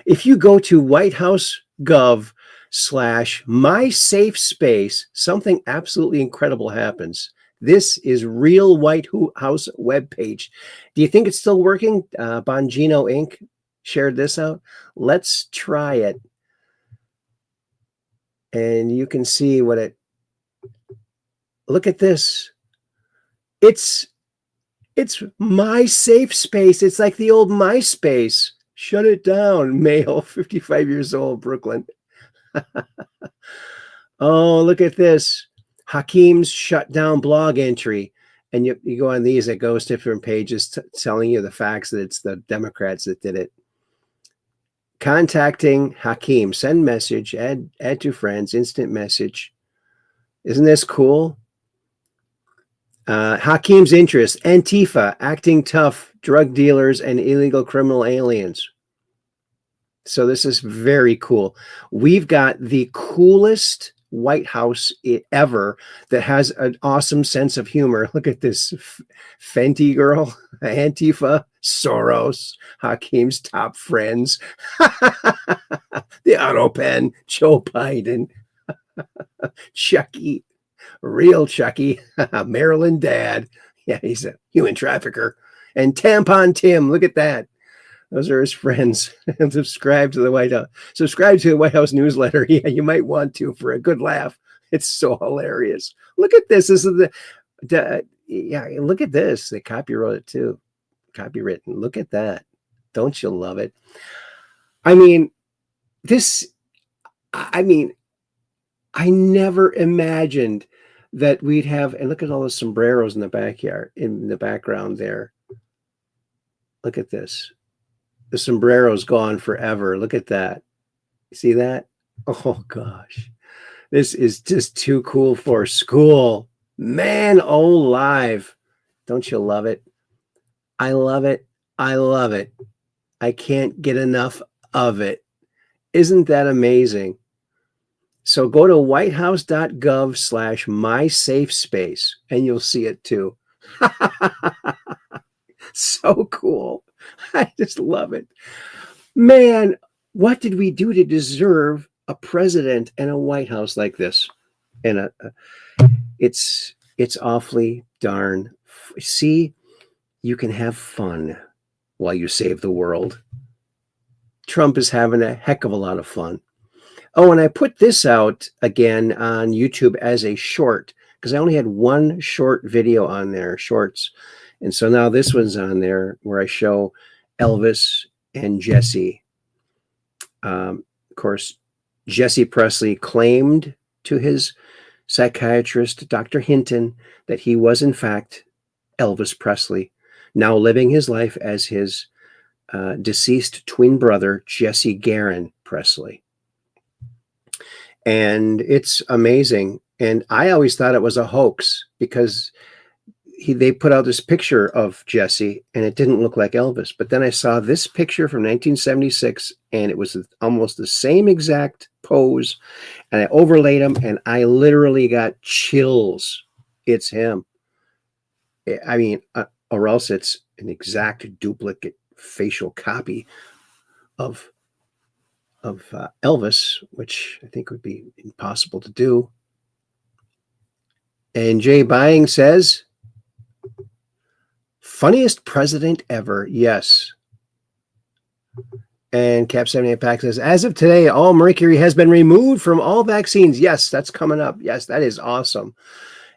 If you go to whitehouse.gov/mysafespace, something absolutely incredible happens. This is real White House webpage. Do you think it's still working? Bongino Inc. shared this out. Let's try it. And you can see what it, look at this. It's my safe space. It's like the old MySpace. Shut it down, male, 55 years old, Brooklyn. Oh, look at this. Hakim's shut down blog entry. And you go on these, it goes to different pages telling you the facts that it's the Democrats that did it. Contacting Hakim, send message, add to friends, instant message. Isn't this cool? Hakim's interest, Antifa, acting tough, drug dealers, and illegal criminal aliens. So this is very cool. We've got the coolest White House ever that has an awesome sense of humor. Look at this Fenty girl, Antifa, Soros, Hakim's top friends, the auto pen, Joe Biden, Chucky, real Chucky, Maryland dad. Yeah, he's a human trafficker. And Tampon Tim, look at that. Those are his friends. And subscribe to the White House. Subscribe to the White House newsletter. Yeah, you might want to for a good laugh. It's so hilarious. Look at this. This is yeah, look at this. They copyrighted it too. Copywritten. Look at that. Don't you love it? I mean, I never imagined that we'd have, and look at all the sombreros in the backyard, in the background there. Look at this. The sombrero's gone forever. Look at that. See that? Oh gosh. This is just too cool for school. Man alive. Don't you love it? I love it. I love it. I can't get enough of it. Isn't that amazing? So go to whitehouse.gov/mysafespace and you'll see it too. So cool. I just love it. Man, what did we do to deserve a president and a White House like this? And it's awfully darn. See, you can have fun while you save the world. Trump is having a heck of a lot of fun. Oh, and I put this out again on YouTube as a short because I only had one short video on there, shorts. And so now this one's on there where I show Elvis and Jesse. Of course, Jesse Presley claimed to his psychiatrist, Dr. Hinton, that he was in fact Elvis Presley, now living his life as his deceased twin brother, Jesse Garon Presley. And it's amazing. And I always thought it was a hoax because they put out this picture of Jesse and it didn't look like Elvis. But then I saw this picture from 1976 and it was almost the same exact pose. And I overlaid him and I literally got chills. It's him. I mean, or else it's an exact duplicate facial copy of Elvis, which I think would be impossible to do. And Jay Bying says, funniest president ever. Yes. And Cap 78 Pack says, as of today, all mercury has been removed from all vaccines. Yes, that's coming up. Yes, that is awesome.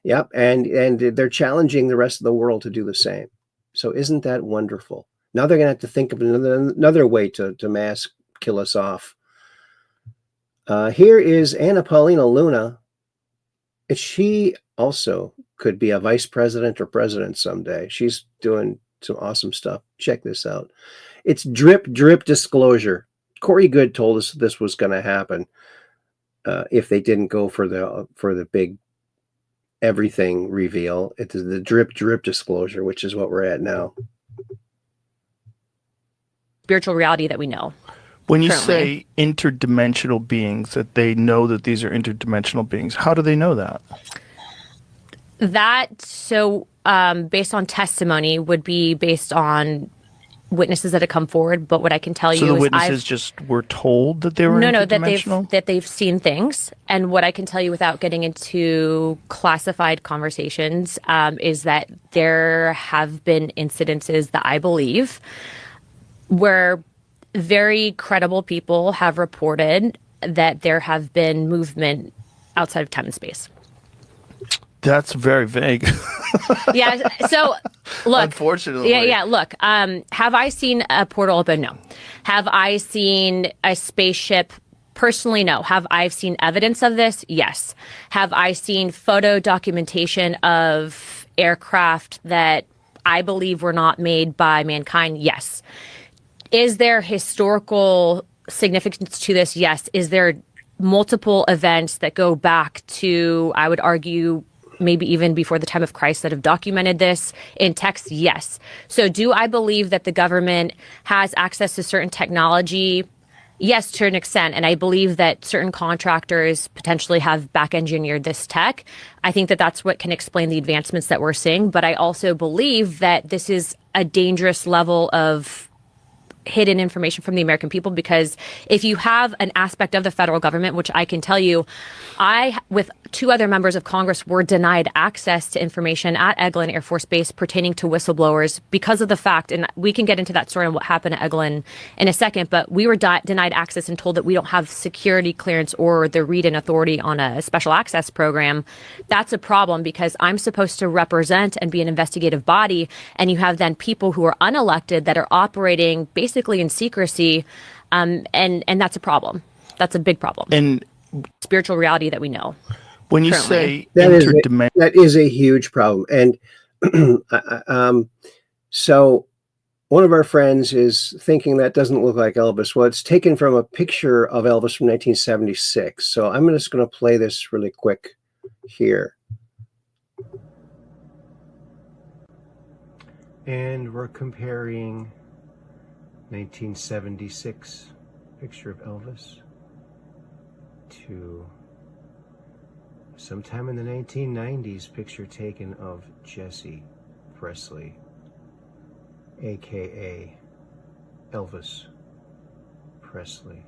Yep. And they're challenging the rest of the world to do the same. So isn't that wonderful? Now they're going to have to think of another way to mass kill us off. Here is Anna Paulina Luna. She also could be a vice president or president someday. She's doing some awesome stuff. Check this out. It's drip disclosure. Corey Good told us this was going to happen if they didn't go for the big everything reveal. It's the drip disclosure, which is what we're at now. Spiritual reality that we know. When you currently say interdimensional beings, that they know that these are interdimensional beings, how do they know that? Based on testimony would be based on witnesses that have come forward. But what I can tell you So the is witnesses just were told that they were interdimensional? that they've seen things. And what I can tell you without getting into classified conversations is that there have been incidences that I believe where very credible people have reported that there have been movement outside of time and space. That's very vague. Yeah. So look, unfortunately. Yeah. Look, have I seen a portal open? No. Have I seen a spaceship? Personally, no. Have I seen evidence of this? Yes. Have I seen photo documentation of aircraft that I believe were not made by mankind? Yes. Is there historical significance to this? Yes. Is there multiple events that go back to, I would argue, maybe even before the time of Christ that have documented this in text? Yes. So do I believe that the government has access to certain technology? Yes, to an extent. And I believe that certain contractors potentially have back engineered this tech. I think that that's what can explain the advancements that we're seeing. But I also believe that this is a dangerous level of hidden information from the American people, because if you have an aspect of the federal government, which I can tell you, I, with 2 other members of Congress, were denied access to information at Eglin Air Force Base pertaining to whistleblowers because of the fact, and we can get into that story and what happened at Eglin in a second, but we were denied access and told that we don't have security clearance or the read-in authority on a special access program. That's a problem, because I'm supposed to represent and be an investigative body, and you have then people who are unelected that are operating basically in secrecy, and that's a problem. That's a big problem. And spiritual reality that we know. When you currently. say interdimensional, that is a huge problem. And so one of our friends is thinking that doesn't look like Elvis. Well, it's taken from a picture of Elvis from 1976. So I'm just going to play this really quick here. And we're comparing 1976 picture of Elvis to sometime in the 1990s picture taken of Jesse Presley, aka Elvis Presley.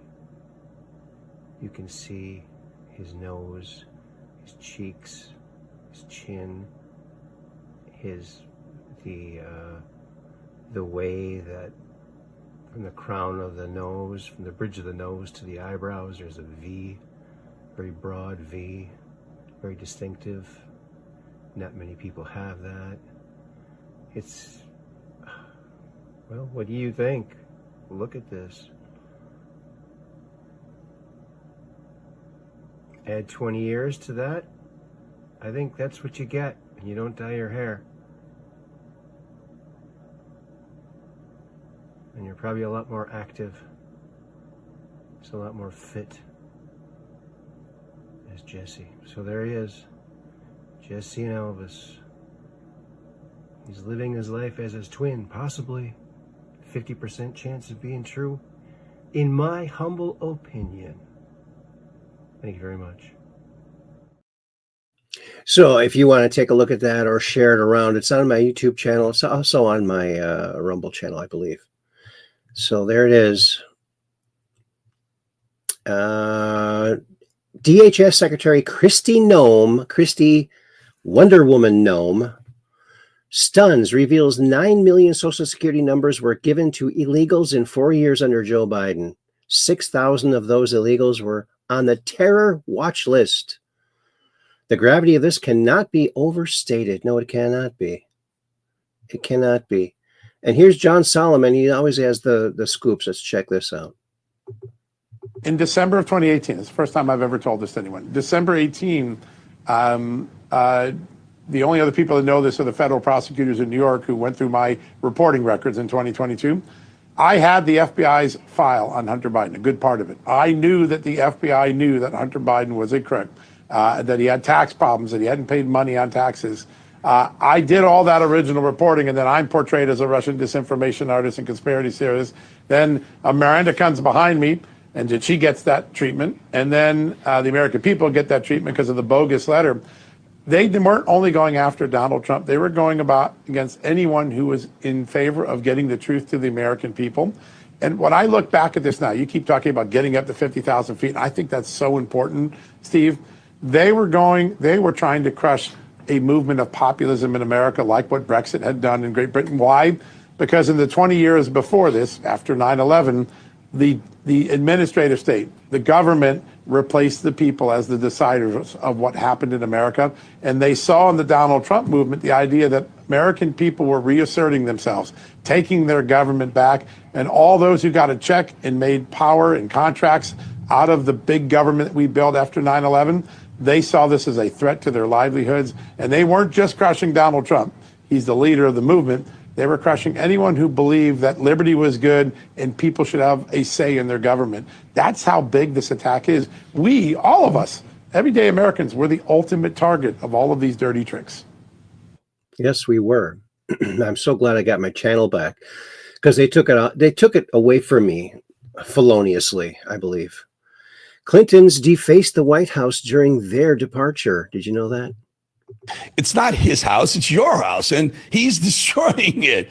You can see his nose, his cheeks, his chin, the way that from the crown of the nose, from the bridge of the nose to the eyebrows, there's a V, very broad V, very distinctive. Not many people have that. It's, well, what do you think? Look at this. Add 20 years to that, I think that's what you get, and you don't dye your hair. And you're probably a lot more active. It's a lot more fit as Jesse. So there he is, Jesse and Elvis. He's living his life as his twin, possibly 50% chance of being true, in my humble opinion. Thank you very much. So if you want to take a look at that or share it around, it's on my YouTube channel. It's also on my Rumble channel, I believe. So there it is. DHS Secretary Christy Wonder Woman Gnome, stuns, reveals 9 million Social Security numbers were given to illegals in 4 years under Joe Biden. 6,000 of those illegals were on the terror watch list. The gravity of this cannot be overstated. No, it cannot be. It cannot be. And here's John Solomon. He always has the scoops. Let's check this out. In December of 2018, it's the first time I've ever told this to anyone. December 18, the only other people that know this are the federal prosecutors in New York who went through my reporting records in 2022. I had the FBI's file on Hunter Biden, a good part of it. I knew that the FBI knew that Hunter Biden was a crook, that he had tax problems, that he hadn't paid money on taxes. I did all that original reporting, and then I'm portrayed as a Russian disinformation artist and conspiracy theorist. Then Miranda comes behind me, and she gets that treatment. And then the American people get that treatment because of the bogus letter. They weren't only going after Donald Trump. They were going against anyone who was in favor of getting the truth to the American people. And when I look back at this now, you keep talking about getting up to 50,000 feet. I think that's so important, Steve. They were trying to crush a movement of populism in America, like what Brexit had done in Great Britain. Why? Because in the 20 years before this, after 9/11, the administrative state, the government, replaced the people as the deciders of what happened in America. And they saw in the Donald Trump movement the idea that American people were reasserting themselves, taking their government back, and all those who got a check and made power and contracts out of the big government that we built after 9/11, they saw this as a threat to their livelihoods. And they weren't just crushing Donald Trump. He's the leader of the movement. They were crushing anyone who believed that liberty was good and people should have a say in their government. That's how big this attack is. We, all of us, everyday Americans, we're the ultimate target of all of these dirty tricks. Yes, we were. I'm so glad I got my channel back because they took it away from me feloniously, I believe. Clintons defaced the White House during their departure. Did you know that? It's not his house, it's your house, and he's destroying it.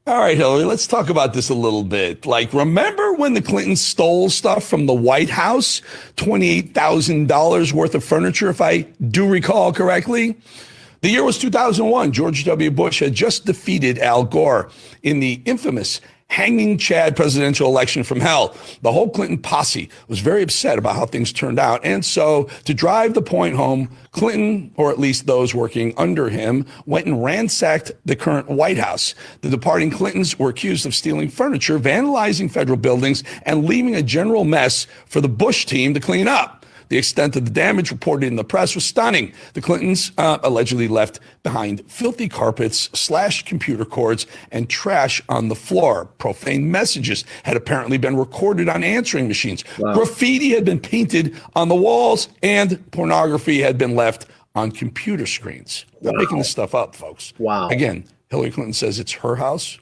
All right, Hillary, let's talk about this a little bit. Like, remember when the Clintons stole stuff from the White House? $28,000 worth of furniture, if I do recall correctly. The year was 2001. George W. Bush had just defeated Al Gore in the infamous hanging Chad presidential election from hell. The whole Clinton posse was very upset about how things turned out. And so to drive the point home, Clinton, or at least those working under him, went and ransacked the current White House. The departing Clintons were accused of stealing furniture, vandalizing federal buildings, and leaving a general mess for the Bush team to clean up. The extent of the damage reported in the press was stunning. The Clintons allegedly left behind filthy carpets, slashed computer cords, and trash on the floor. Profane messages had apparently been recorded on answering machines. Wow. Graffiti had been painted on the walls, and pornography had been left on computer screens. Wow. Not making this stuff up, folks. Wow. Again, Hillary Clinton says it's her house.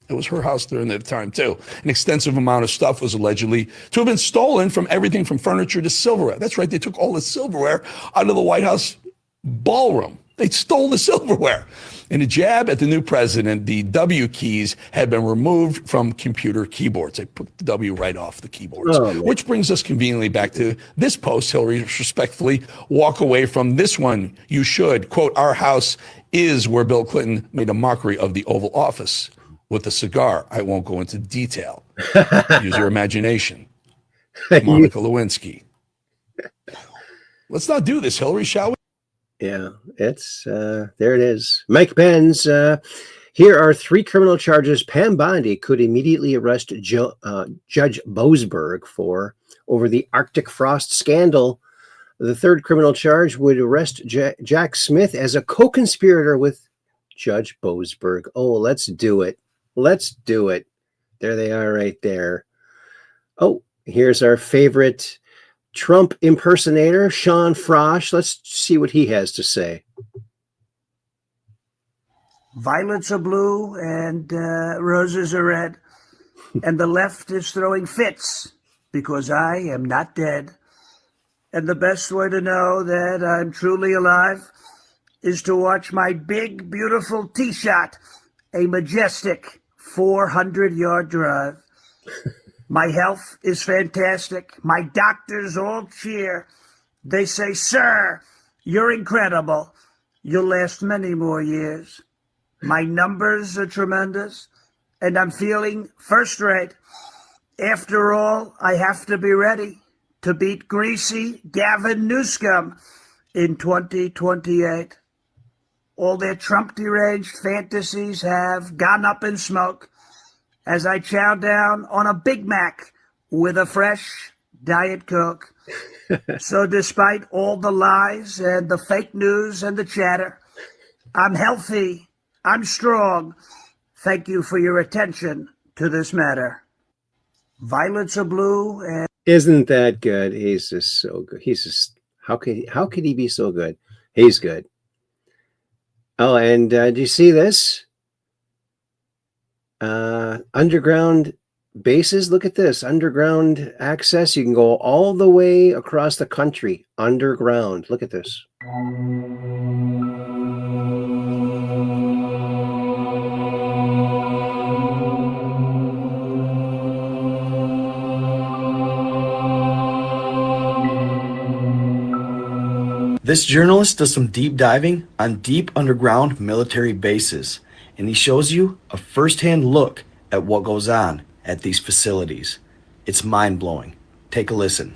It was her house during that time, too. An extensive amount of stuff was allegedly to have been stolen, from everything from furniture to silverware. That's right. They took all the silverware out of the White House ballroom. They stole the silverware. In a jab at the new president, the W keys had been removed from computer keyboards. They put the W right off the keyboards, which brings us conveniently back to this post. Hillary, respectfully walk away from this one. You should. Quote, "Our house is where Bill Clinton made a mockery of the Oval Office with a cigar. I won't go into detail. Use your imagination." Monica Lewinsky. Let's not do this, Hillary, shall we? Yeah, it's there it is. Mike Pence, here are 3 criminal charges Pam Bondi could immediately arrest Judge Boasberg for over the Arctic frost scandal. The 3rd criminal charge would arrest Jack Smith as a co-conspirator with Judge Boasberg. Oh, let's do it. Let's do it. There they are right there. Oh, here's our favorite Trump impersonator, Sean Frosh. Let's see what he has to say. Violets are blue and roses are red. And the left is throwing fits because I am not dead. And the best way to know that I'm truly alive is to watch my big, beautiful tee shot, a majestic 400-yard drive. My health is fantastic. My doctors all cheer. They say, "Sir, you're incredible. You'll last many more years." My numbers are tremendous, and I'm feeling first rate. After all, I have to be ready to beat greasy Gavin Newsom in 2028. All their Trump deranged fantasies have gone up in smoke as I chow down on a Big Mac with a fresh Diet Coke. So despite all the lies and the fake news and the chatter, I'm healthy, I'm strong. Thank you for your attention to this matter. Violets are blue and... Isn't that good? He's just so good. He's just, how could he be so good? He's good. Oh, and do you see this? Underground bases. Look at this. Underground access. You can go all the way across the country underground. Look at this. This journalist does some deep diving on deep underground military bases, and he shows you a first-hand look at what goes on at these facilities. It's mind-blowing. Take a listen.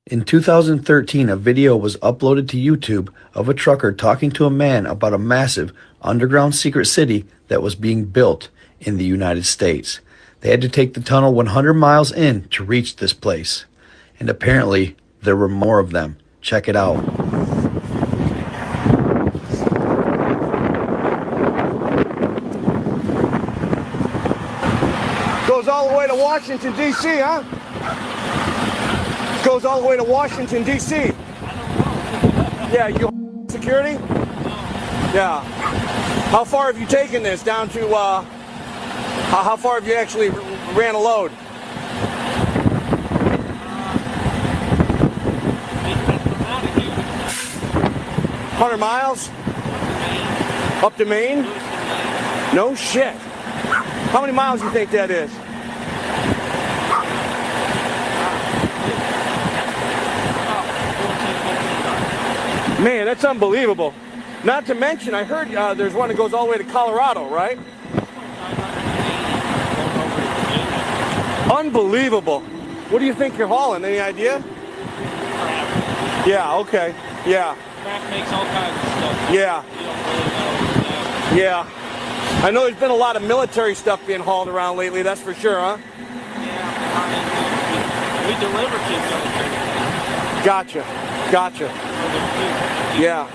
In 2013, a video was uploaded to YouTube of a trucker talking to a man about a massive underground secret city that was being built in the United States. They had to take the tunnel 100 miles in to reach this place. And apparently, there were more of them. Check it out. Goes all the way to Washington, D.C., huh? Goes all the way to Washington, D.C. Yeah, you security? Yeah. How far have you taken this down to, how far have you actually ran a load? 100 miles? Up to Maine? No shit. How many miles do you think that is? Man, that's unbelievable. Not to mention, I heard there's one that goes all the way to Colorado, right? Unbelievable. What do you think you're hauling? Any idea? Yeah, okay. Yeah. Crack makes all kinds of stuff. Yeah. You don't really know. Yeah. I know there's been a lot of military stuff being hauled around lately, that's for sure, huh? Yeah, I mean, we deliver to military. Gotcha. Gotcha. Yeah.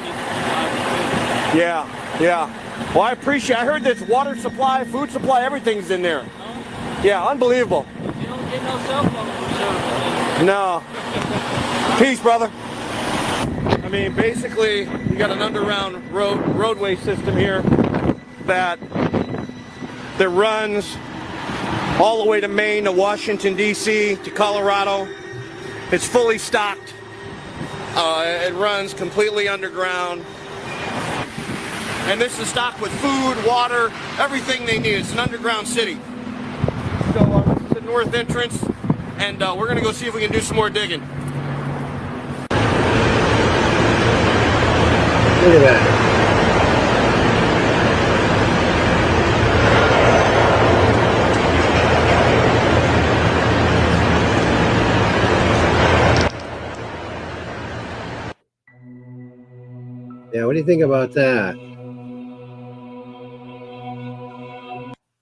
Yeah. Yeah. Well, I appreciate it. I heard this water supply, food supply, everything's in there. Yeah, unbelievable. You don't get no cell phone service. No. Peace, brother. I mean, basically, you got an underground roadway system here that runs all the way to Maine, to Washington, D.C., to Colorado. It's fully stocked. It runs completely underground. And this is stocked with food, water, everything they need. It's an underground city. So this is the north entrance, and we're going to go see if we can do some more digging. Look at that. Yeah, what do you think about that?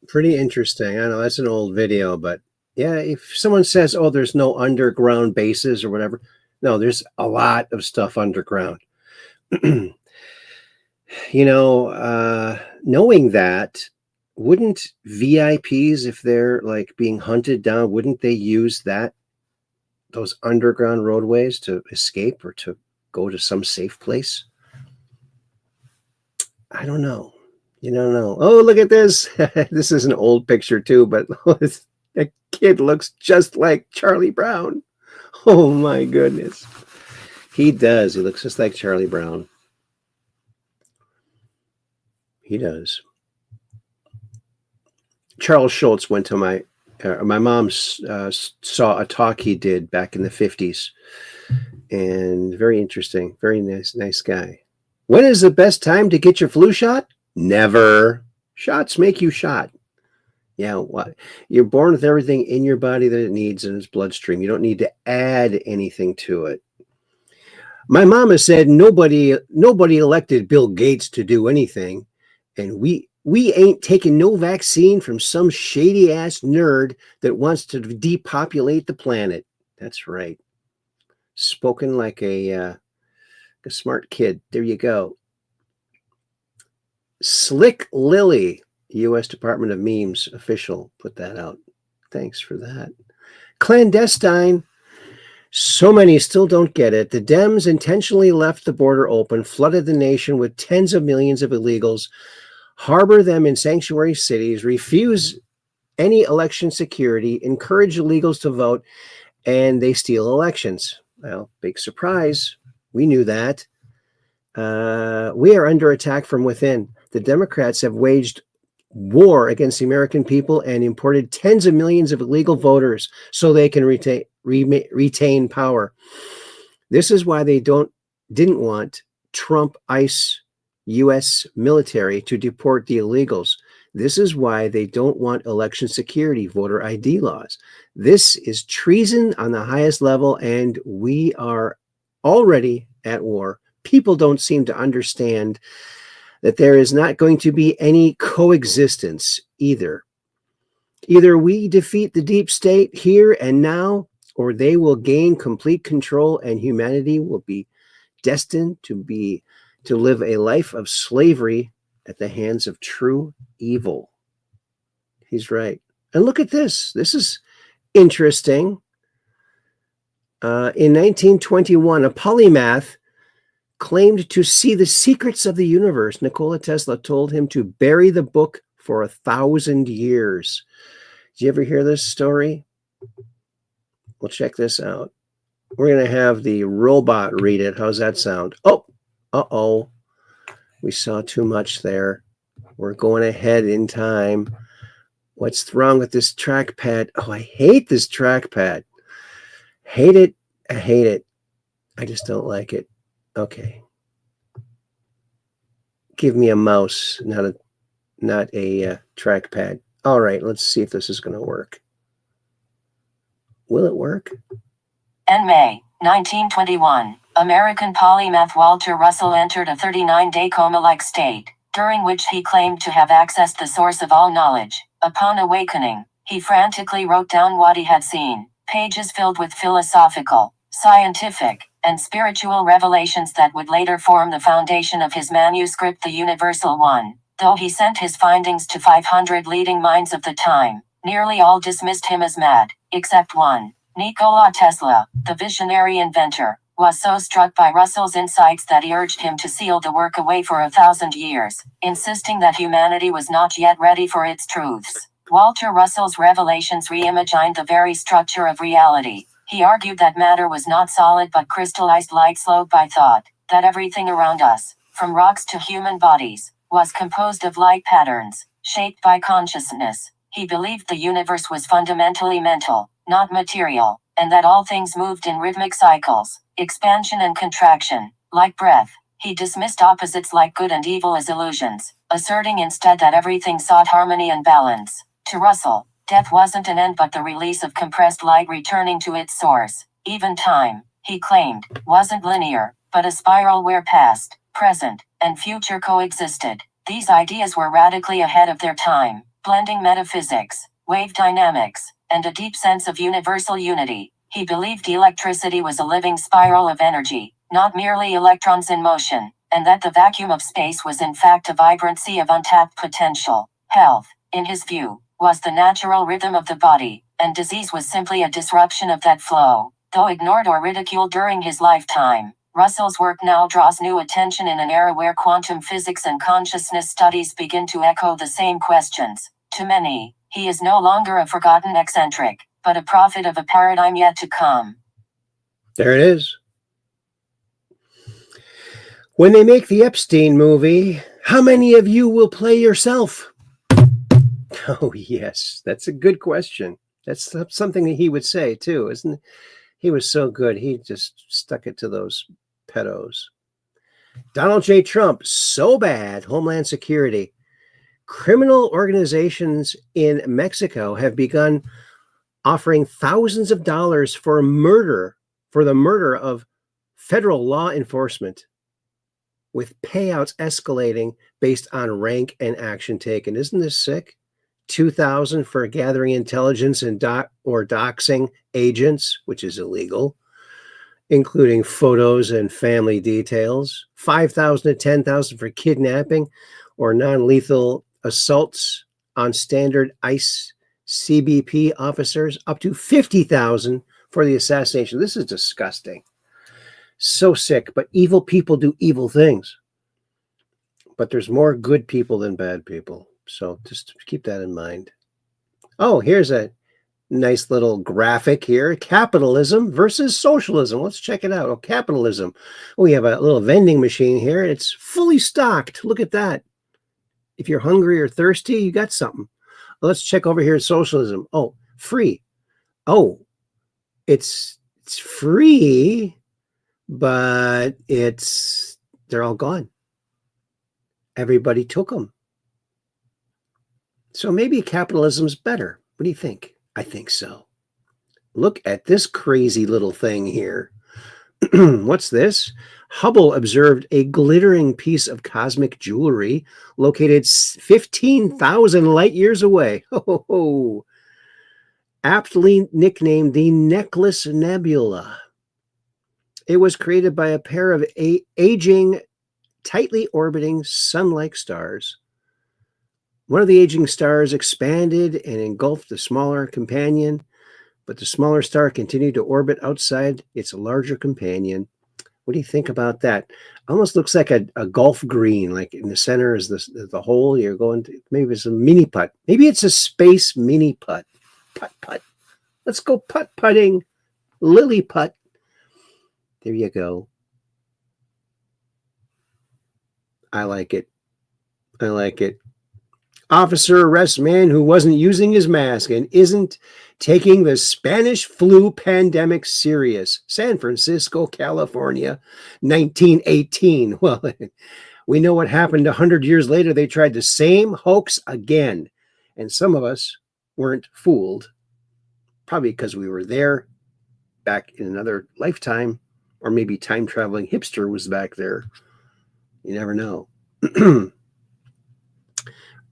Pretty interesting. I know that's an old video, but yeah, if someone says, oh, there's no underground bases or whatever, no, there's a lot of stuff underground. You know, knowing that, wouldn't VIPs, if they're like being hunted down, wouldn't they use those underground roadways to escape or to go to some safe place? I don't know. You don't know. Oh, look at this. This is an old picture too, but that kid looks just like Charlie Brown. Oh my goodness. He does. He looks just like Charlie Brown. He does. Charles Schultz went to my mom saw a talk he did back in the 50s, and very interesting, very nice guy. When is the best time to get your flu shot? Never. Shots make you shot. Yeah, what? You're born with everything in your body that it needs in its bloodstream. You don't need to add anything to it. My mama said nobody elected Bill Gates to do anything, and we ain't taking no vaccine from some shady ass nerd that wants to depopulate the planet. That's right. Spoken like a smart kid. There you go. Slick Lily, U.S. Department of Memes official, put that out. Thanks for that. Clandestine. So many still don't get it. The Dems intentionally left the border open, flooded the nation with tens of millions of illegals, harbor them in sanctuary cities, refuse any election security, encourage illegals to vote, and they steal elections. Well, big surprise. We knew that. We are under attack from within. The Democrats have waged war against the American people and imported tens of millions of illegal voters so they can retain power. This is why they didn't want Trump ICE U.S. military to deport the illegals. This is why they don't want election security, voter ID laws. This is treason on the highest level, and we are already at war. People don't seem to understand that there is not going to be any coexistence either. Either we defeat the deep state here and now, or they will gain complete control and humanity will be destined to live a life of slavery at the hands of true evil. He's right. And look at this. This is interesting. In 1921, a polymath claimed to see the secrets of the universe. Nikola Tesla told him to bury the book for 1,000 years. Did you ever hear this story? Well, check this out. We're going to have the robot read it. How's that sound? Oh, uh-oh. We saw too much there. We're going ahead in time. What's wrong with this trackpad? Oh, I hate this trackpad. Hate it. I hate it. I just don't like it. Okay. Give me a mouse, not a trackpad. All right, let's see if this is going to work. Will it work? In May 1921, American polymath Walter Russell entered a 39-day coma-like state, during which he claimed to have accessed the source of all knowledge. Upon awakening, he frantically wrote down what he had seen, pages filled with philosophical, scientific, and spiritual revelations that would later form the foundation of his manuscript, The Universal One. Though he sent his findings to 500 leading minds of the time, nearly all dismissed him as mad, except one. Nikola Tesla, the visionary inventor, was so struck by Russell's insights that he urged him to seal the work away for 1,000 years, insisting that humanity was not yet ready for its truths. Walter Russell's revelations reimagined the very structure of reality. He argued that matter was not solid but crystallized light slowed by thought, that everything around us, from rocks to human bodies, was composed of light patterns, shaped by consciousness. He believed the universe was fundamentally mental, not material, and that all things moved in rhythmic cycles, expansion and contraction, like breath. He dismissed opposites like good and evil as illusions, asserting instead that everything sought harmony and balance. To Russell, death wasn't an end but the release of compressed light returning to its source. Even time, he claimed, wasn't linear, but a spiral where past, present, and future coexisted. These ideas were radically ahead of their time, blending metaphysics, wave dynamics, and a deep sense of universal unity. He believed electricity was a living spiral of energy, not merely electrons in motion, and that the vacuum of space was in fact a vibrancy of untapped potential. Health, in his view, was the natural rhythm of the body, and disease was simply a disruption of that flow. Though ignored or ridiculed during his lifetime, Russell's work now draws new attention in an era where quantum physics and consciousness studies begin to echo the same questions. To many, he is no longer a forgotten eccentric, but a prophet of a paradigm yet to come. There it is. When they make the Epstein movie, how many of you will play yourself? Oh, yes, that's a good question. That's something that he would say, too, isn't it? He was so good. He just stuck it to those pedos. Donald J. Trump, so bad, Homeland Security. Criminal organizations in Mexico have begun offering thousands of dollars for the murder of federal law enforcement, with payouts escalating based on rank and action taken. Isn't this sick? $2,000 for gathering intelligence and doxing agents, which is illegal, including photos and family details. $5,000 to $10,000 for kidnapping or non-lethal assaults on standard ICE CBP officers, up to $50,000 for the assassination. This is disgusting. So sick, but evil people do evil things. But there's more good people than bad people. So just keep that in mind. Oh, here's a nice little graphic here. Capitalism versus socialism. Let's check it out. Oh, capitalism. We have a little vending machine here. It's fully stocked. Look at that. If you're hungry or thirsty, you got something. Let's check over here at socialism. Oh, free. Oh, it's free, but they're all gone. Everybody took them. So maybe capitalism's better. What do you think? I think so. Look at this crazy little thing here. What's this? Hubble observed a glittering piece of cosmic jewelry located 15,000 light years away. Ho, ho, ho. Aptly nicknamed the Necklace Nebula. It was created by a pair of aging, tightly orbiting sun-like stars. One of the aging stars expanded and engulfed the smaller companion, but the smaller star continued to orbit outside its larger companion. What do you think about that? Almost looks like a golf green, like in the center is the hole you're going to. Maybe it's a mini putt. Maybe it's a space mini putt. Putt. Let's go putt-putting. Lily putt. There you go. I like it. Officer arrests man who wasn't using his mask and isn't taking the Spanish flu pandemic serious. San Francisco, California, 1918. Well, we know what happened 100 years later. They tried the same hoax again. And some of us weren't fooled, probably because we were there back in another lifetime, or maybe time-traveling hipster was back there. You never know.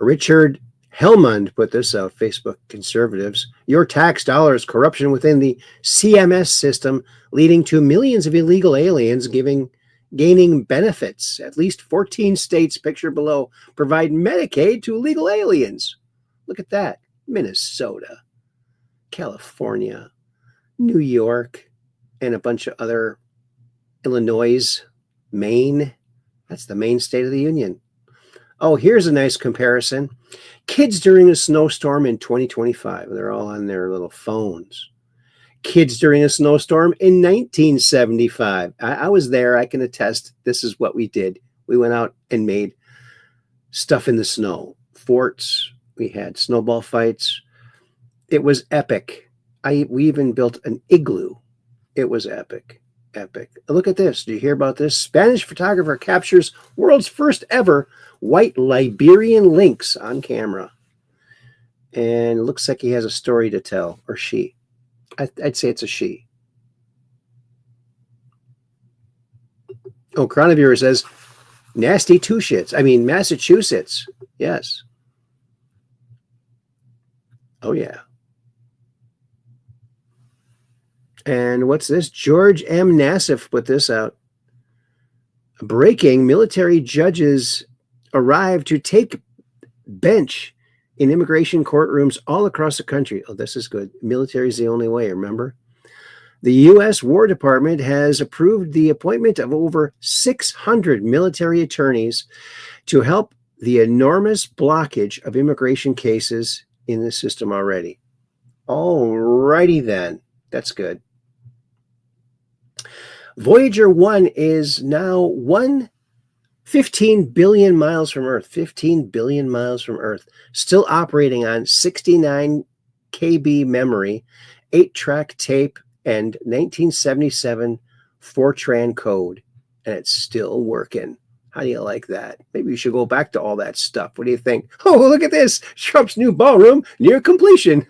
Richard Helmond put this out, Facebook conservatives. Your tax dollars, corruption within the CMS system, leading to millions of illegal aliens gaining benefits. At least 14 states, pictured below, provide Medicaid to illegal aliens. Look at that. Minnesota, California, New York, and a bunch of other Illinois, Maine. That's the Maine state of the union. Oh, here's a nice comparison. Kids during a snowstorm in 2025. They're all on their little phones. Kids during a snowstorm in 1975. I was there. I can attest. This is what we did. We went out and made stuff in the snow. Forts. We had snowball fights. It was epic. We even built an igloo. It was epic. Look at this. Do you hear about this? Spanish photographer captures world's first ever white Liberian lynx on camera. And it looks like he has a story to tell, or she. I'd say it's a she. Oh, Cronaviewer says, nasty two shits. I mean, Massachusetts. Yes. Oh, yeah. And what's this? George M. Nassif put this out. Breaking, military judges arrive to take bench in immigration courtrooms all across the country. Oh, this is good. Military is the only way, remember? The U.S. War Department has approved the appointment of over 600 military attorneys to help the enormous blockage of immigration cases in the system already. All righty then. That's good. Voyager 1 is now 15 billion miles from Earth. 15 billion miles from Earth. Still operating on 69 KB memory, 8-track tape, and 1977 Fortran code. And it's still working. How do you like that? Maybe you should go back to all that stuff. What do you think? Oh, look at this. Trump's new ballroom near completion.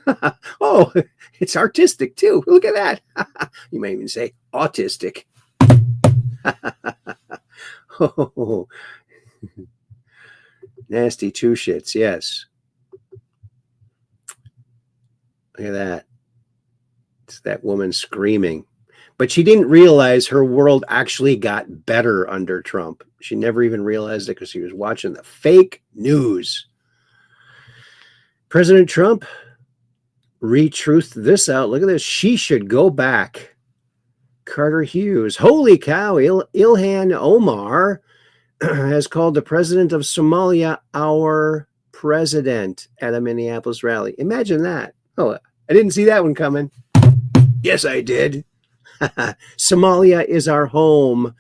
Oh, it's artistic too. Look at that. You might even say autistic. Oh, nasty two shits. Yes. Look at that. It's that woman screaming. But she didn't realize her world actually got better under Trump. She never even realized it because she was watching the fake news. President Trump retruthed this out. Look at this. She should go back. Carter Hughes. Holy cow. Ilhan Omar has called the president of Somalia our president at a Minneapolis rally. Imagine that. Oh, I didn't see that one coming. Yes, I did. Somalia is our home.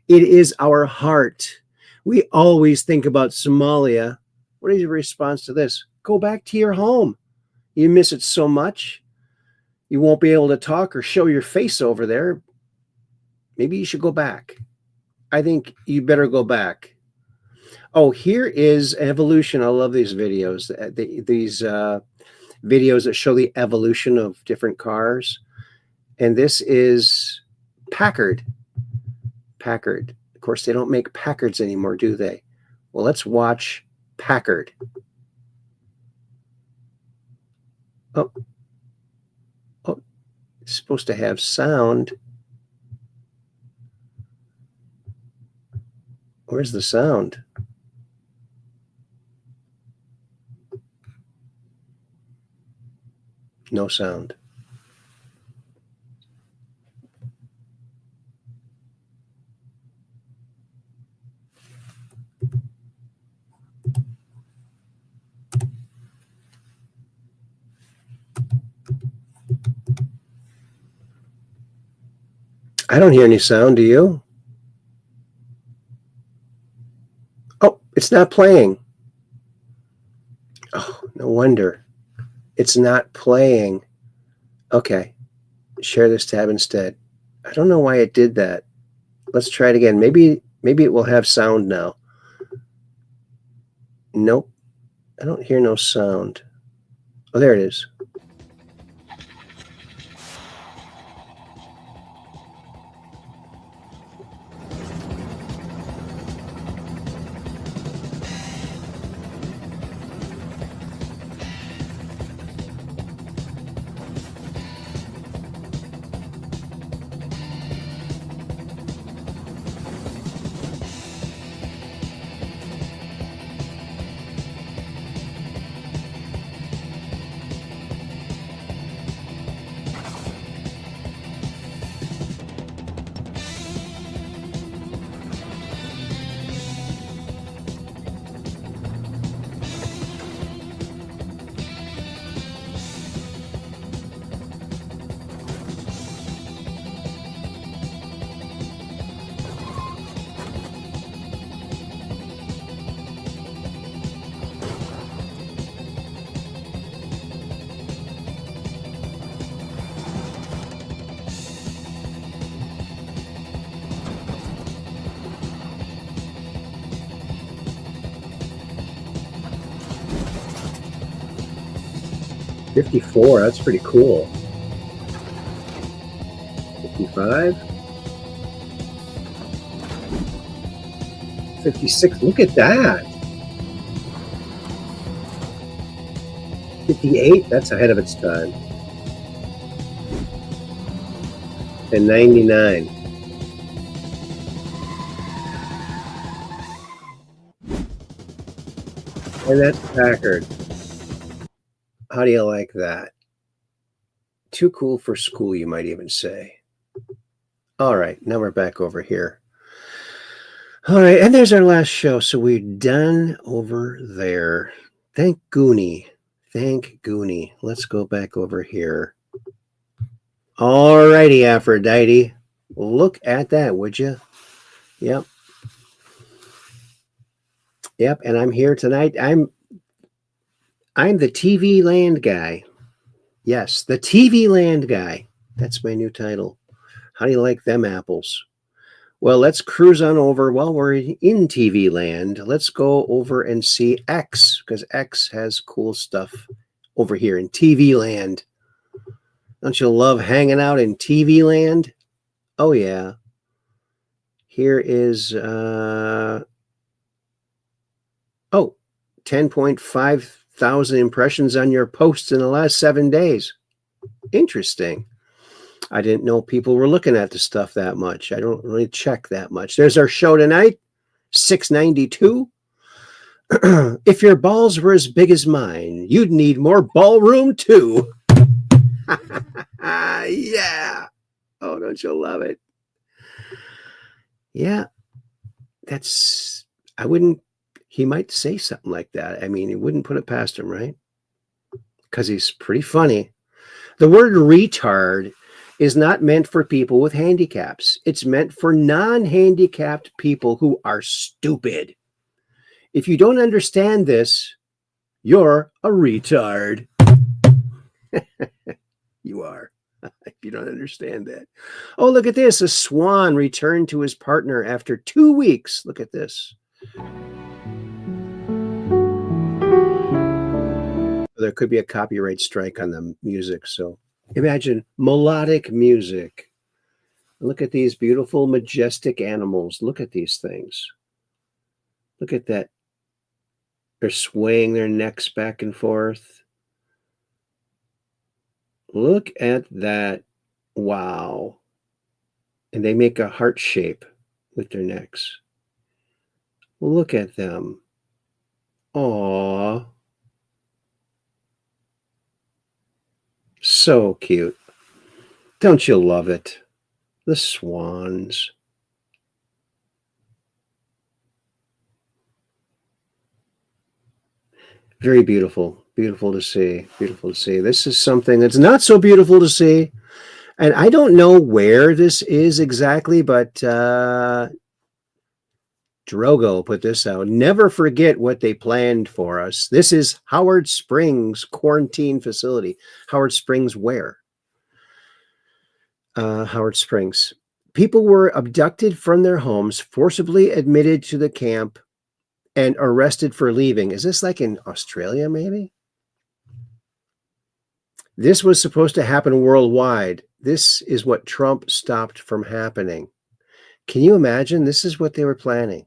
It is our heart. We always think about Somalia. What is your response to this? Go back to your home. You miss it so much. You won't be able to talk or show your face over there. Maybe you should go back. I think you better go back. Oh, here is evolution. I love these videos. These videos that show the evolution of different cars. And this is Packard. Packard. Of course, they don't make Packards anymore, do they? Well, let's watch Packard. Oh, it's supposed to have sound. Where's the sound? No sound. I don't hear any sound, do you? Oh, it's not playing. Oh, no wonder. It's not playing. Okay. Share this tab instead. I don't know why it did that. Let's try it again. Maybe it will have sound now. Nope. I don't hear no sound. Oh, there it is. $54, that's pretty cool. 55. 56, look at that. 58, that's ahead of its time. And 99. And that's Packard. How do you like that? Too cool for school, you might even say. All right, now we're back over here. All right, and there's our last show. So we're done over there. Thank Goonie. Thank Goonie. Let's go back over here. All righty, Aphrodite. Look at that, would you? Yep. Yep, and I'm here tonight. I'm the TV Land guy. Yes, the TV Land guy. That's my new title. How do you like them apples? Well, let's cruise on over while we're in TV Land. Let's go over and see X, because X has cool stuff over here in TV Land. Don't you love hanging out in TV Land? Oh, yeah. Here is, 10.5 thousand impressions on your posts in the last 7 days. Interesting. I didn't know people were looking at the stuff that much. I don't really check that much. There's our show tonight, 692. If your balls were as big as mine, you'd need more ballroom too. Yeah. Oh, don't you love it? Yeah. He might say something like that. I mean, he wouldn't put it past him, right? Because he's pretty funny. The word retard is not meant for people with handicaps. It's meant for non-handicapped people who are stupid. If you don't understand this, you're a retard. You are. If you don't understand that. Oh, look at this. A swan returned to his partner after 2 weeks. Look at this. There could be a copyright strike on the music. So imagine melodic music. Look at these beautiful, majestic animals. Look at these things. Look at that. They're swaying their necks back and forth. Look at that. Wow. And they make a heart shape with their necks. Look at them. Aww. So cute. Don't you love it? The swans. Very beautiful. Beautiful to see. Beautiful to see. This is something that's not so beautiful to see. And I don't know where this is exactly, but Drogo put this out. Never forget what they planned for us. This is Howard Springs quarantine facility. Howard Springs where? Howard Springs. People were abducted from their homes, forcibly admitted to the camp, and arrested for leaving. Is this like in Australia, maybe? This was supposed to happen worldwide. This is what Trump stopped from happening. Can you imagine? This is what they were planning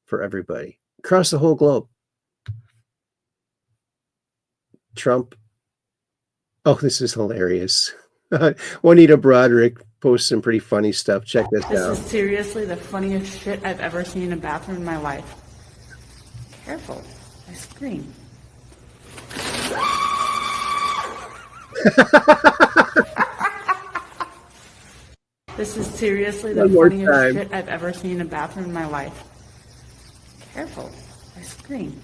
for everybody across the whole globe. Trump. Oh, this is hilarious. Juanita Broderick posts some pretty funny stuff. Check this out. This is seriously the funniest shit I've ever seen in a bathroom in my life. Careful, I scream. This is seriously the funniest shit I've ever seen in a bathroom in my life. Careful, I scream.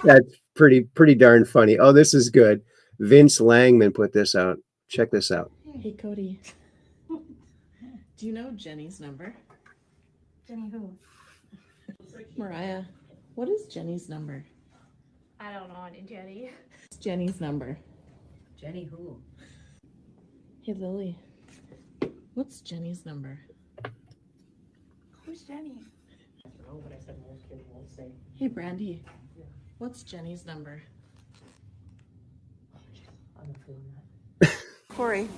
That's pretty darn funny. Oh, this is good. Vince Langman put this out. Check this out. Hey, Cody. Do you know Jenny's number? Jenny who? Mariah, what is Jenny's number? I don't know any Jenny. What's Jenny's number? Jenny who? Hey, Lily. What's Jenny's number? Who's Jenny? No, but I said most kids won't say. Hey, Brandy. What's Jenny's number? Corey.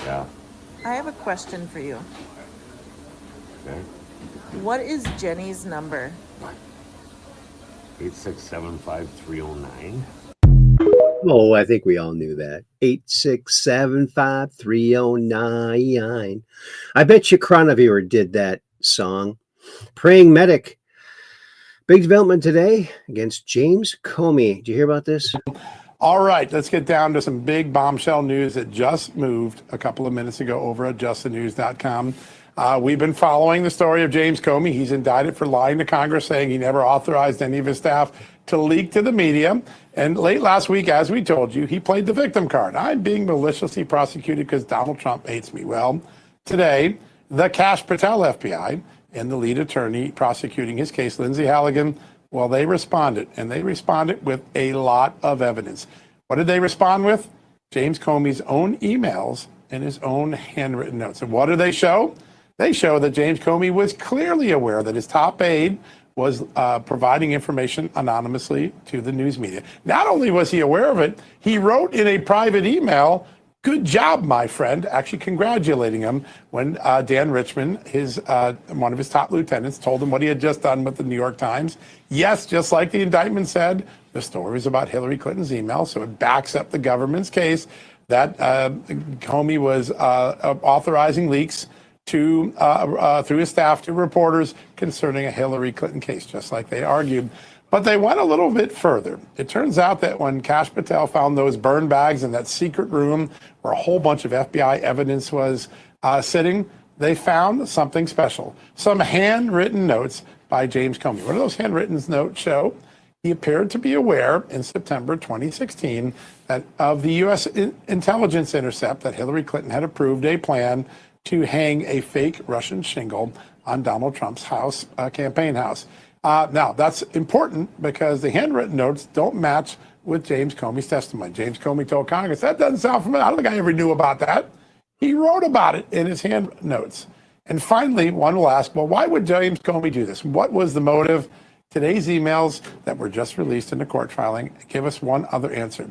Yeah. I have a question for you. Okay. What is Jenny's number? 8675309. Oh, I think we all knew that. 8675309. I bet you Chronivere did that song. Praying Medic. Big development today against James Comey. Did you hear about this? All right, let's get down to some big bombshell news that just moved a couple of minutes ago over at justthenews.com. We've been following the story of James Comey. He's indicted for lying to Congress, saying he never authorized any of his staff to leak to the media. And late last week, as we told you, he played the victim card. I'm being maliciously prosecuted because Donald Trump hates me. Well, today, the Kash Patel FBI and the lead attorney prosecuting his case, Lindsay Halligan, well, they responded, and they responded with a lot of evidence. What did they respond with? James Comey's own emails and his own handwritten notes. And what do they show? They show that James Comey was clearly aware that his top aide was providing information anonymously to the news media. Not only was he aware of it, he wrote in a private email, "Good job, my friend," actually congratulating him when Dan Richman, one of his top lieutenants, told him what he had just done with the New York Times. Yes, just like the indictment said, the story was about Hillary Clinton's email, so it backs up the government's case that Comey was authorizing leaks to through his staff to reporters concerning a Hillary Clinton case, just like they argued. But they went a little bit further. It turns out that when Kash Patel found those burn bags in that secret room where a whole bunch of FBI evidence was sitting, they found something special. Some handwritten notes by James Comey. What do those handwritten notes show? He appeared to be aware in September 2016 that of the U.S. intelligence intercept that Hillary Clinton had approved a plan to hang a fake Russian shingle on Donald Trump's house, campaign house. Now, that's important because the handwritten notes don't match with James Comey's testimony. James Comey told Congress, that doesn't sound familiar. I don't think I ever knew about that. He wrote about it in his hand notes. And finally, one will ask, well, why would James Comey do this? What was the motive? Today's emails that were just released in the court filing give us one other answer.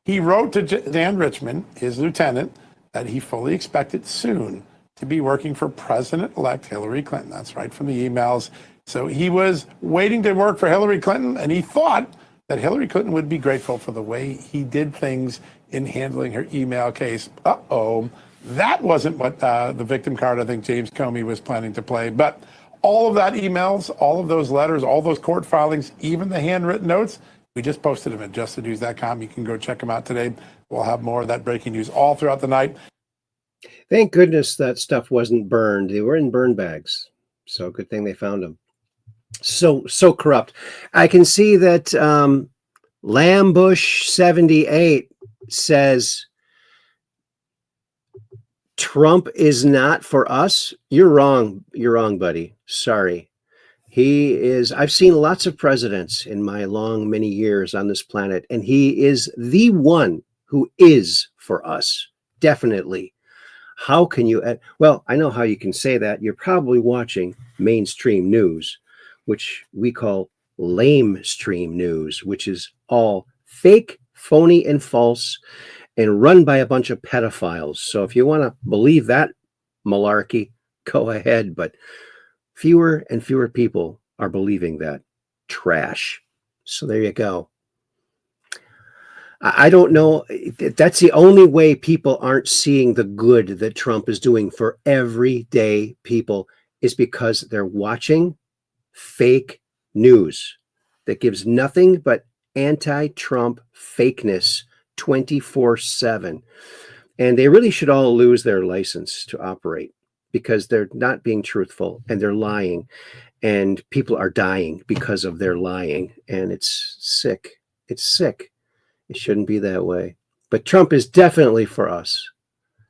He wrote to Dan Richmond, his lieutenant, that he fully expected soon to be working for President-elect Hillary Clinton. That's right from the emails. So he was waiting to work for Hillary Clinton, and he thought that Hillary Clinton would be grateful for the way he did things in handling her email case. Uh-oh. That wasn't what the victim card I think James Comey was planning to play. But all of that emails, all of those letters, all those court filings, even the handwritten notes, we just posted them at justthenews.com. You can go check them out today. We'll have more of that breaking news all throughout the night. Thank goodness that stuff wasn't burned. They were in burn bags. So good thing they found them. So corrupt. I can see that Lambush78 says Trump is not for us. You're wrong. You're wrong, buddy. Sorry. He is. I've seen lots of presidents in my long, many years on this planet, and he is the one who is for us. Definitely. How can you? Well, I know how you can say that. You're probably watching mainstream news, which we call lamestream news, which is all fake, phony, and false, and run by a bunch of pedophiles. So if you want to believe that malarkey, go ahead. But fewer and fewer people are believing that trash. So there you go. I don't know. That's the only way people aren't seeing the good that Trump is doing for everyday people is because they're watching fake news that gives nothing but anti-Trump fakeness 24/7. And they really should all lose their license to operate because they're not being truthful and they're lying. And people are dying because of their lying. And it's sick. It's sick. It shouldn't be that way. But Trump is definitely for us.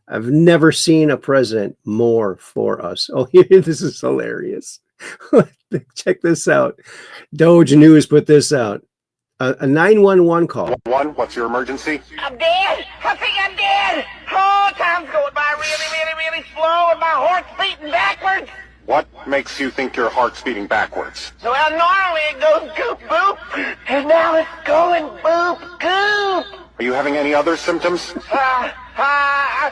I've never seen a president more for us. Oh, this is hilarious. Check this out. Doge News put this out. A 911 call. What's your emergency? I'm dead. I think I'm dead. Oh, time's going by really slow and my heart's beating backwards. What makes you think your heart's beating backwards? Well, normally it goes goop boop, and now it's going boop goop. Are you having any other symptoms? I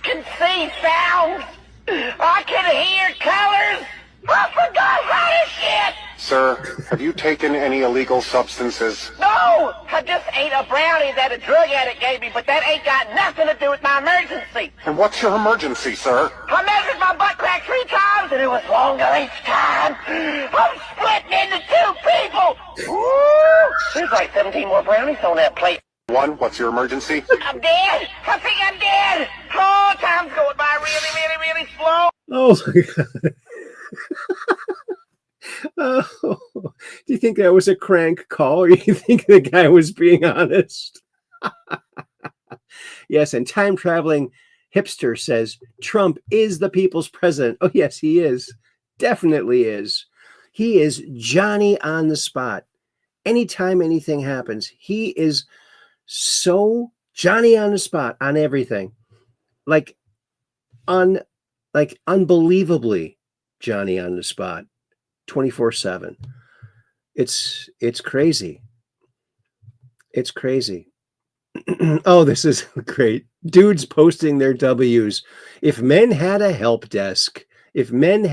can see sounds. I can hear colors. I forgot how to shit. Sir, have you taken any illegal substances? No, I just ate a brownie that a drug addict gave me, but that ain't got nothing to do with my emergency. And what's your emergency, sir? I measured my butt crack 3 times, and it was longer each time. I'm splitting into 2 people. Ooh, there's like 17 more brownies on that plate. What's your emergency? I'm dead. I think I'm dead. Oh, time's going by really slow. Oh, my God. Oh, do you think that was a crank call or do you think the guy was being honest? Yes, and time traveling hipster says Trump is the people's president. Oh, yes, he is. Definitely is. He is Johnny on the spot. Anytime anything happens, he is so Johnny on the spot on everything. Like unbelievably Johnny on the spot. 24/7. It's crazy. It's crazy. Oh, this is great. Dudes posting their W's. If men had a help desk, wouldn't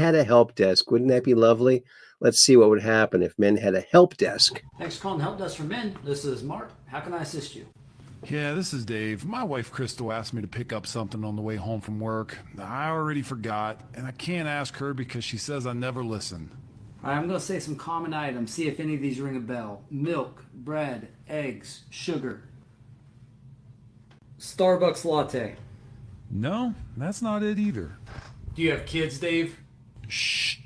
that be lovely? Let's see what would happen if men had a help desk. Thanks for calling the Help Desk for Men. This is Mark. How can I assist you? Yeah, this is Dave. My wife Crystal asked me to pick up something on the way home from work. I already forgot, and I can't ask her because she says I never listen. All right, I'm going to say some common items. See if any of these ring a bell. Milk, bread, eggs, sugar. Starbucks latte. No, that's not it either. Do you have kids, Dave? Shh.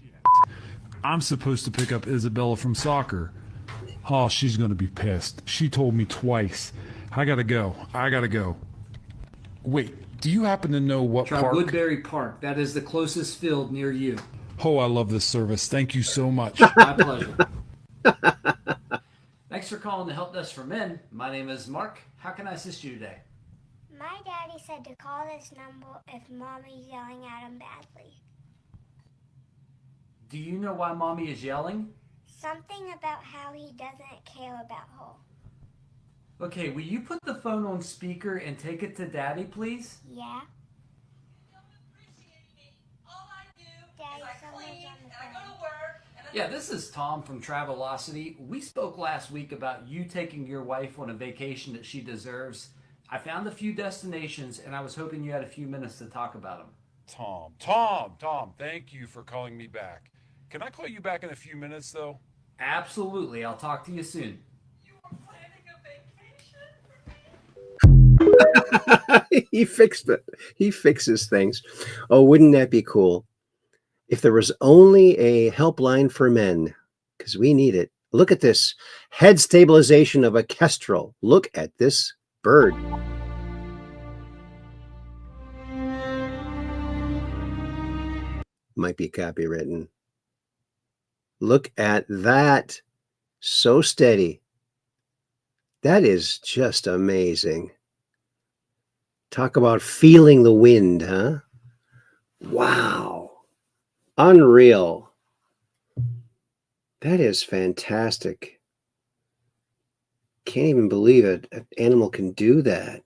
I'm supposed to pick up Isabella from soccer. Oh, she's going to be pissed. She told me twice. I gotta go. Wait, do you happen to know what Try park? Woodbury Park. That is the closest field near you. Oh, I love this service. Thank you so much. My pleasure. Thanks for calling the Help Desk for Men. My name is Mark. How can I assist you today? My daddy said to call this number if mommy's yelling at him badly. Do you know why Mommy is yelling? Something about how he doesn't care about her. Okay, will you put the phone on speaker and take it to Daddy, please? Yeah. Daddy, someone's on the phone. Yeah, this is Tom from Travelocity. We spoke last week about you taking your wife on a vacation that she deserves. I found a few destinations, and I was hoping you had a few minutes to talk about them. Tom, thank you for calling me back. Can I call you back in a few minutes, though? Absolutely. I'll talk to you soon. He fixed it. He fixes things. Oh, wouldn't that be cool? If there was only a helpline for men, because we need it. Look at this. Head stabilization of a kestrel. Look at this bird. Might be copywritten. Look at that. So steady. That is just amazing. Talk about feeling the wind, huh? Wow. Unreal. That is fantastic. Can't even believe it. An animal can do that.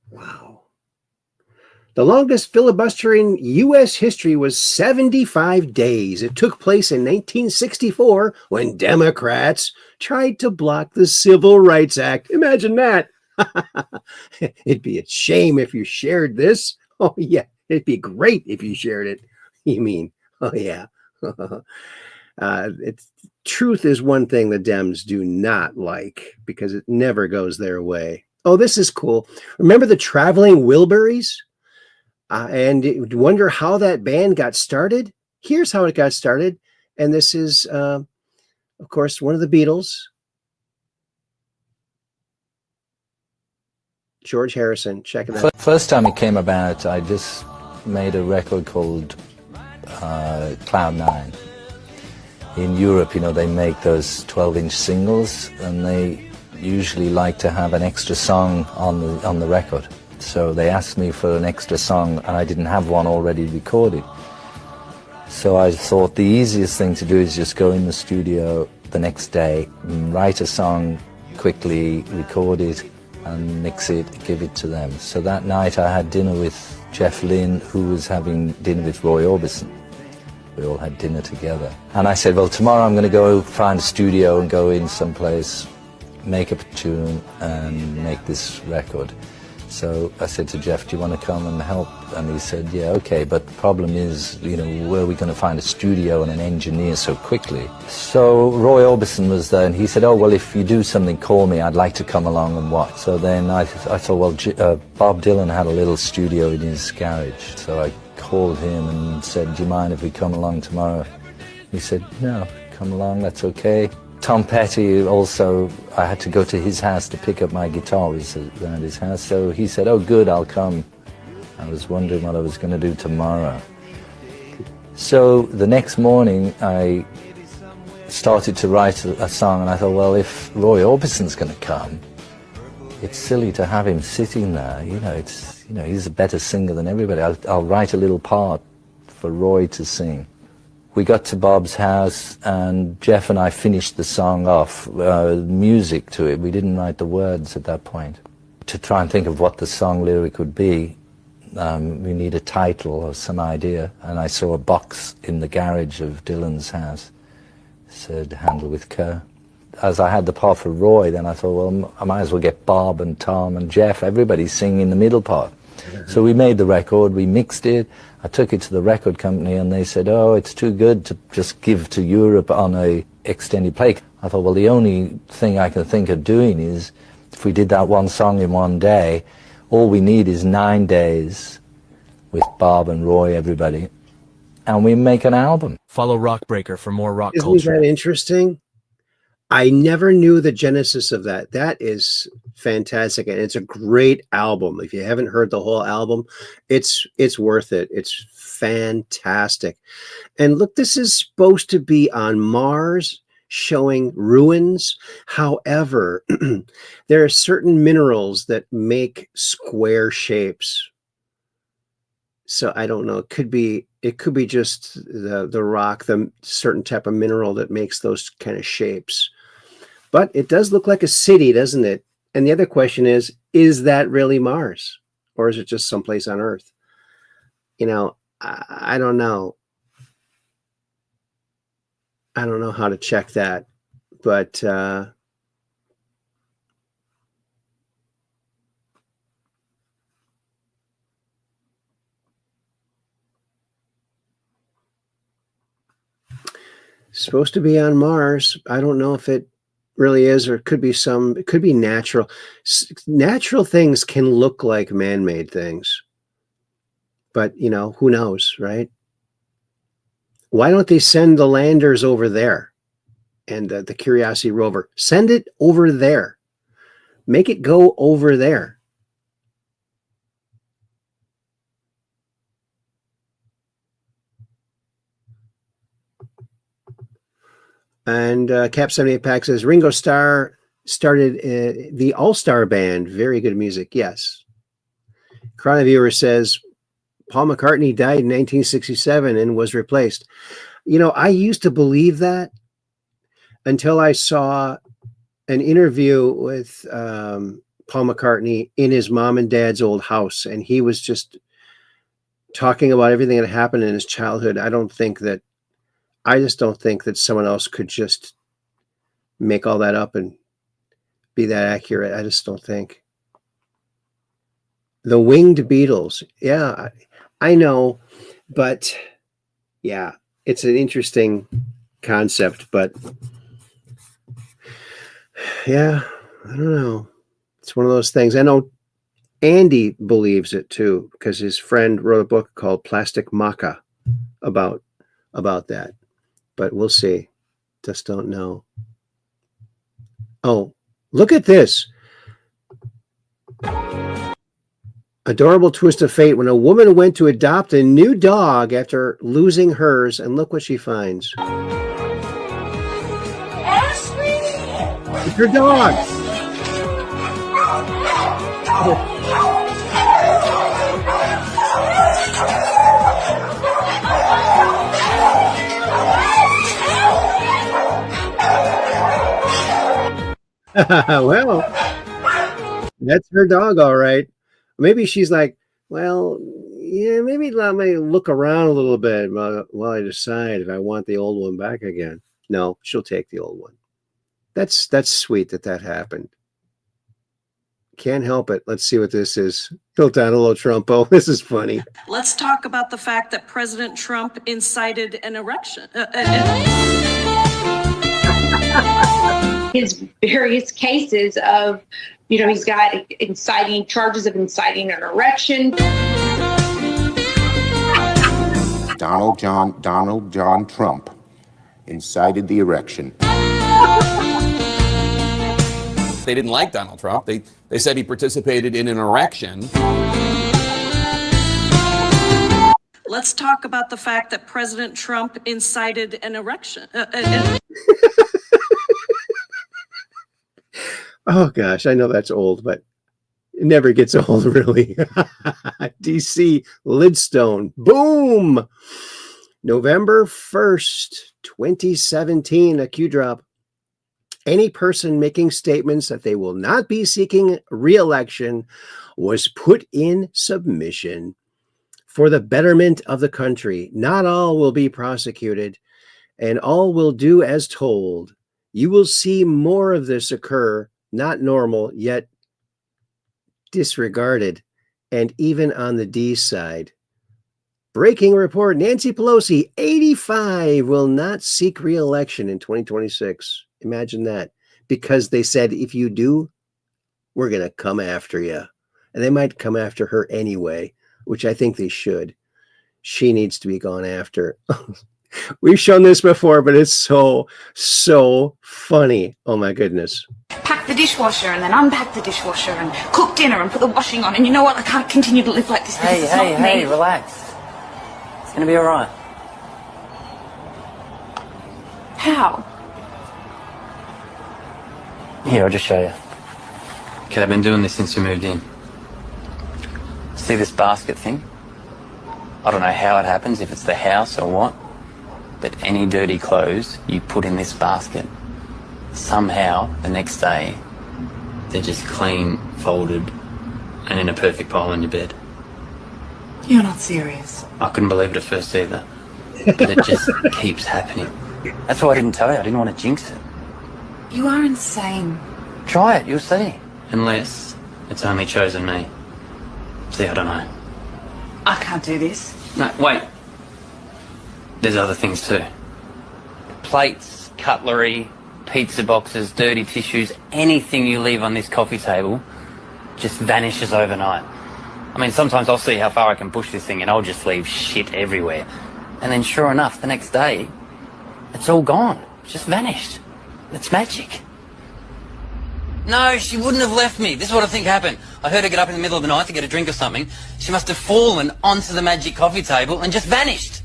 Wow. The longest filibuster in U.S. history was 75 days. It took place in 1964 when Democrats tried to block the Civil Rights Act. Imagine that. It'd be a shame if you shared this. Oh, yeah. It'd be great if you shared it. You mean, oh, yeah. Truth is one thing the Dems do not like because it never goes their way. Oh, this is cool. Remember the Traveling Wilburys? And you wonder how that band got started? Here's how it got started. And this is, of course, one of the Beatles. George Harrison. Check it out. First time it came about, I just made a record called Cloud 9. In Europe, you know, they make those 12-inch singles, and they usually like to have an extra song on the record. So they asked me for an extra song, and I didn't have one already recorded. So I thought the easiest thing to do is just go in the studio the next day, write a song quickly, record it, and mix it, give it to them. So that night I had dinner with Jeff Lynne, who was having dinner with Roy Orbison. We all had dinner together. And I said, well, tomorrow I'm going to go find a studio and go in someplace, make up a tune, and make this record. So I said to Jeff, do you want to come and help? And he said, yeah, okay, but the problem is, you know, where are we going to find a studio and an engineer so quickly? So Roy Orbison was there, and he said, oh, well, if you do something, call me. I'd like to come along and watch. So then I thought, well, Bob Dylan had a little studio in his garage. So I called him and said, do you mind if we come along tomorrow? He said, no, come along, that's okay. Tom Petty also, I had to go to his house to pick up my guitar. It was around his house. So he said, oh, good, I'll come. I was wondering what I was going to do tomorrow. So the next morning, I started to write a song, and I thought, well, if Roy Orbison's going to come, it's silly to have him sitting there. You know, he's a better singer than everybody. I'll write a little part for Roy to sing. We got to Bob's house, and Jeff and I finished the song off, music to it. We didn't write the words at that point. To try and think of what the song lyric would be, we need a title or some idea. And I saw a box in the garage of Dylan's house. It said, handle with care. As I had the part for Roy, then I thought, well, I might as well get Bob and Tom and Jeff, everybody singing the middle part. So we made the record, we mixed it, I took it to the record company, and they said, oh, it's too good to just give to Europe on a extended play. I thought, well, the only thing I can think of doing is, if we did that one song in one day, all we need is 9 days with Bob and Roy, everybody, and we make an album. Follow Rockbreaker for more rock Isn't culture. that interesting? I never knew the genesis of that. That is fantastic, and it's a great album. If you haven't heard the whole album, it's worth it. It's fantastic. And look, this is supposed to be on Mars, showing ruins. However, there are certain minerals that make square shapes. So I don't know. It could be just the rock, the certain type of mineral that makes those kind of shapes. But it does look like a city, doesn't it? And the other question is that really Mars? Or is it just someplace on Earth? I don't know. I don't know how to check that. But supposed to be on Mars. I don't know if it really is, or it could be natural. Natural things can look like man-made things. But, who knows, right? Why don't they send the landers over there and the Curiosity rover? Send it over there. Make it go over there. And Cap 78 Pack says, Ringo Starr started the All-Star Band. Very good music, yes. Chroniviewer says, Paul McCartney died in 1967 and was replaced. I used to believe that until I saw an interview with Paul McCartney in his mom and dad's old house, and he was just talking about everything that happened in his childhood. I just don't think that someone else could just make all that up and be that accurate. I just don't think. The Winged Beatles. Yeah, I know, but yeah, it's an interesting concept, but yeah, I don't know. It's one of those things. I know Andy believes it too, because his friend wrote a book called Plastic Maca about that. But we'll see. Just don't know. Oh, look at this. Adorable twist of fate when a woman went to adopt a new dog after losing hers, and look what she finds. It's her dog. Well, that's her dog, all right. Maybe she's like, well, yeah, maybe let me look around a little bit while I decide if I want the old one back again. No, she'll take the old one. That's sweet that happened. Can't help it. Let's see what this is. Donald Trumpo. This is funny. Let's talk about the fact that President Trump incited an erection. His various cases of, he's got charges of inciting an erection. Donald John Trump incited the erection. They didn't like Donald Trump. They said he participated in an erection. Let's talk about the fact that President Trump incited an erection. Oh gosh, I know that's old, but it never gets old, really. DC Lidstone. Boom! November 1st, 2017, a Q drop. Any person making statements that they will not be seeking re-election was put in submission for the betterment of the country. Not all will be prosecuted, and all will do as told. You will see more of this occur, not normal, yet disregarded, and even on the D side. Breaking report, Nancy Pelosi, 85, will not seek re-election in 2026. Imagine that. Because they said, if you do, we're going to come after you. And they might come after her anyway, which I think they should. She needs to be gone after. We've shown this before, but it's so funny. Oh my goodness. Pack the dishwasher and then unpack the dishwasher and cook dinner and put the washing on. And you know what? I can't continue to live like this because it's not me. Hey, relax. It's going to be all right. How? Here, I'll just show you. Okay, I've been doing this since we moved in. See this basket thing? I don't know how it happens, if it's the house or what, but any dirty clothes you put in this basket, somehow the next day they're just clean, folded, and in a perfect pile on your bed. You're not serious. I couldn't believe it at first either, but it just keeps happening. That's why I didn't tell you. I didn't want to jinx it. You are insane. Try it, you'll see. Unless it's only chosen me. See, I don't know. I can't do this. No, wait. There's other things too. Plates, cutlery, pizza boxes, dirty tissues, anything you leave on this coffee table just vanishes overnight. I mean, sometimes I'll see how far I can push this thing and I'll just leave shit everywhere. And then sure enough, the next day, it's all gone. It's just vanished. It's magic. No, she wouldn't have left me. This is what I think happened. I heard her get up in the middle of the night to get a drink or something. She must have fallen onto the magic coffee table and just vanished.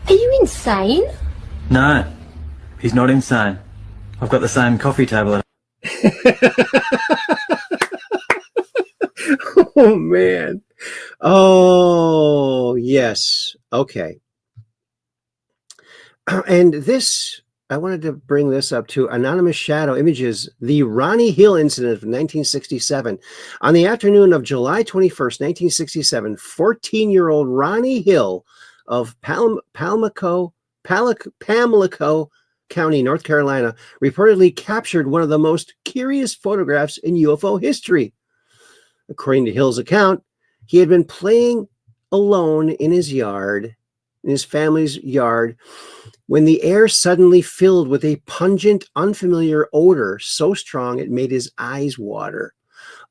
Are you insane? No, he's not insane. I've got the same coffee table. Oh, man. Oh, yes. Okay. And this, I wanted to bring this up to Anonymous Shadow Images, the Ronnie Hill incident of 1967. On the afternoon of July 21st, 1967, 14-year-old Ronnie Hill of Pamlico County, North Carolina, reportedly captured one of the most curious photographs in UFO history. According to Hill's account, he had been playing alone in his yard, in his family's yard, when the air suddenly filled with a pungent, unfamiliar odor so strong it made his eyes water.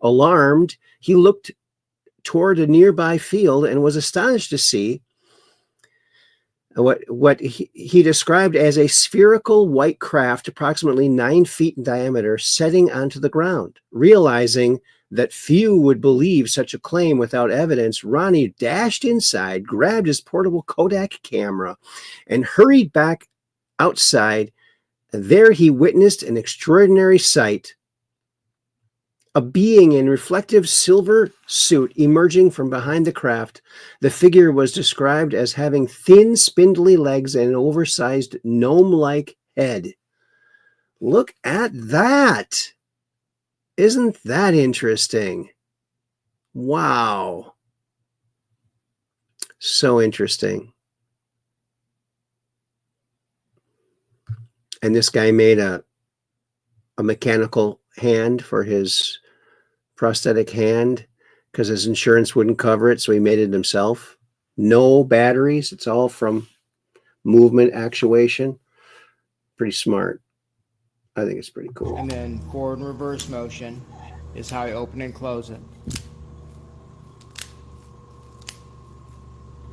Alarmed, he looked toward a nearby field and was astonished to see what he described as a spherical white craft approximately 9 feet in diameter setting onto the ground. Realizing that few would believe such a claim without evidence, Ronnie dashed inside, grabbed his portable Kodak camera, and hurried back outside. There he witnessed an extraordinary sight. A being in reflective silver suit emerging from behind the craft. The figure was described as having thin, spindly legs and an oversized gnome-like head. Look at that! Isn't that interesting? Wow. So interesting. And this guy made a mechanical hand for his prosthetic hand because his insurance wouldn't cover it, so he made it himself. No batteries. It's all from movement actuation. Pretty smart. I think it's pretty cool. And then forward and reverse motion is how you open and close it.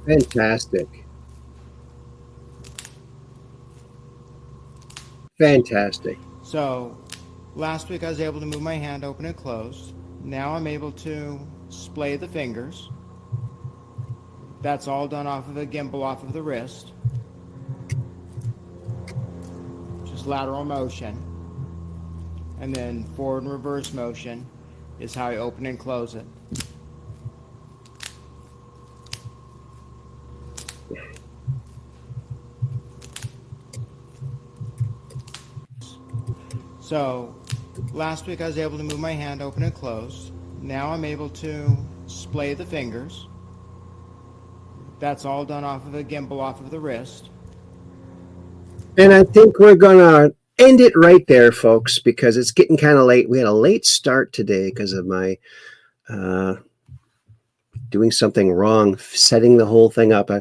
Fantastic. Fantastic. So last week I was able to move my hand open and close. Now I'm able to splay the fingers. That's all done off of a gimbal off of the wrist. Just lateral motion. And then forward and reverse motion is how you open and close it. So last week I was able to move my hand open and close. Now I'm able to splay the fingers. That's all done off of a gimbal off of the wrist. And I think we're going to end it right there, folks, because it's getting kind of late. We had a late start today because of my doing something wrong, setting the whole thing up.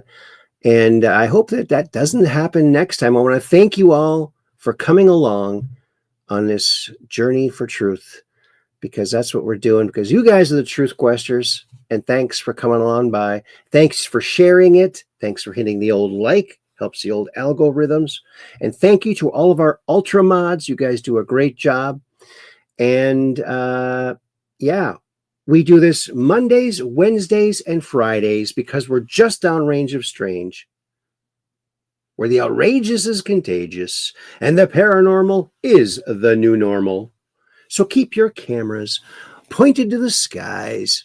And I hope that that doesn't happen next time. I want to thank you all for coming along on this journey for truth, because that's what we're doing, because you guys are the truth questers. And thanks for coming along by. Thanks for sharing it. Thanks for hitting the old like. Helps the old algorithms. And thank you to all of our ultra mods. You guys do a great job. And yeah, we do this Mondays, Wednesdays, and Fridays because we're just downrange of strange, where the outrageous is contagious and the paranormal is the new normal. So keep your cameras pointed to the skies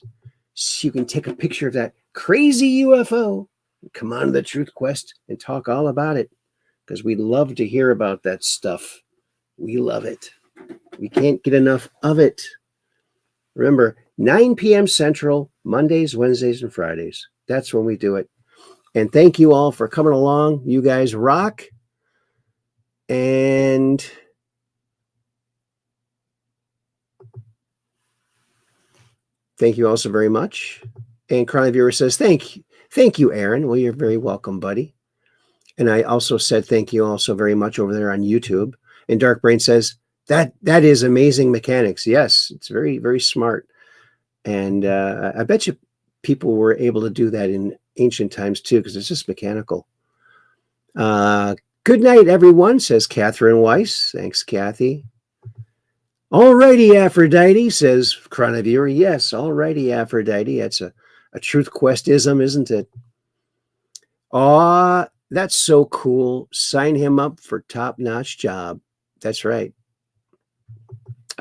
so you can take a picture of that crazy UFO Come on to the Truth Quest and talk all about it, because we love to hear about that stuff. We love it. We can't get enough of it. Remember, 9 p.m. Central, Mondays, Wednesdays, and Fridays. That's when we do it. And thank you all for coming along. You guys rock. And thank you also very much. And Chronic Viewer says, thank you, Aaron. Well, you're very welcome, buddy. And I also said thank you also very much over there on YouTube. And Dark Brain says, that is amazing mechanics. Yes, it's very, very smart. And I bet you people were able to do that in ancient times too, because it's just mechanical. Good night, everyone, says Catherine Weiss. Thanks, Kathy. Alrighty, Aphrodite, says Chronivere. Yes, alrighty, Aphrodite. That's a Truth Questism, isn't it? Aw, that's so cool. Sign him up for top-notch job. That's right.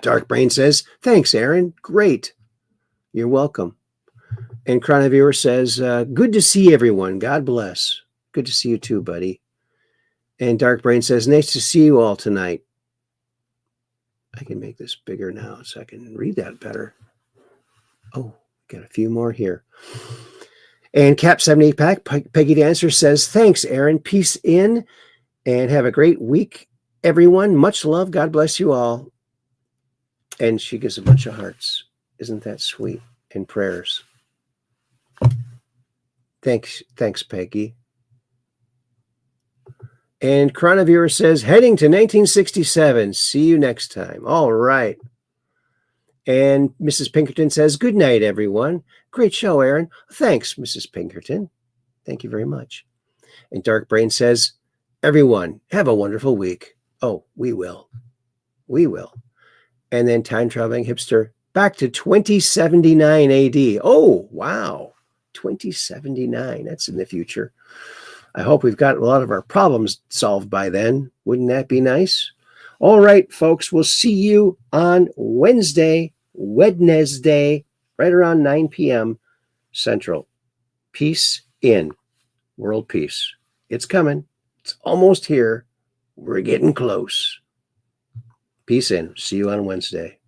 Dark Brain says, thanks, Aaron. Great. You're welcome. And Chronivere says, good to see everyone. God bless. Good to see you too, buddy. And Dark Brain says, nice to see you all tonight. I can make this bigger now so I can read that better. Oh, got a few more here. And Cap 78 Pack, Peggy Dancer says, thanks, Aaron. Peace in and have a great week, everyone. Much love. God bless you all. And she gives a bunch of hearts. Isn't that sweet? And prayers. Thanks, Peggy. And Chronivere says, heading to 1967. See you next time. All right. And Mrs. Pinkerton says, good night, everyone. Great show, Aaron. Thanks, Mrs. Pinkerton. Thank you very much. And Dark Brain says, everyone, have a wonderful week. Oh, we will. We will. And then Time Traveling Hipster, back to 2079 AD. Oh, wow. 2079. That's in the future. I hope we've got a lot of our problems solved by then. Wouldn't that be nice? All right, folks, we'll see you on Wednesday, right around 9 p.m. Central. Peace in. World peace. It's coming. It's almost here. We're getting close. Peace in. See you on Wednesday.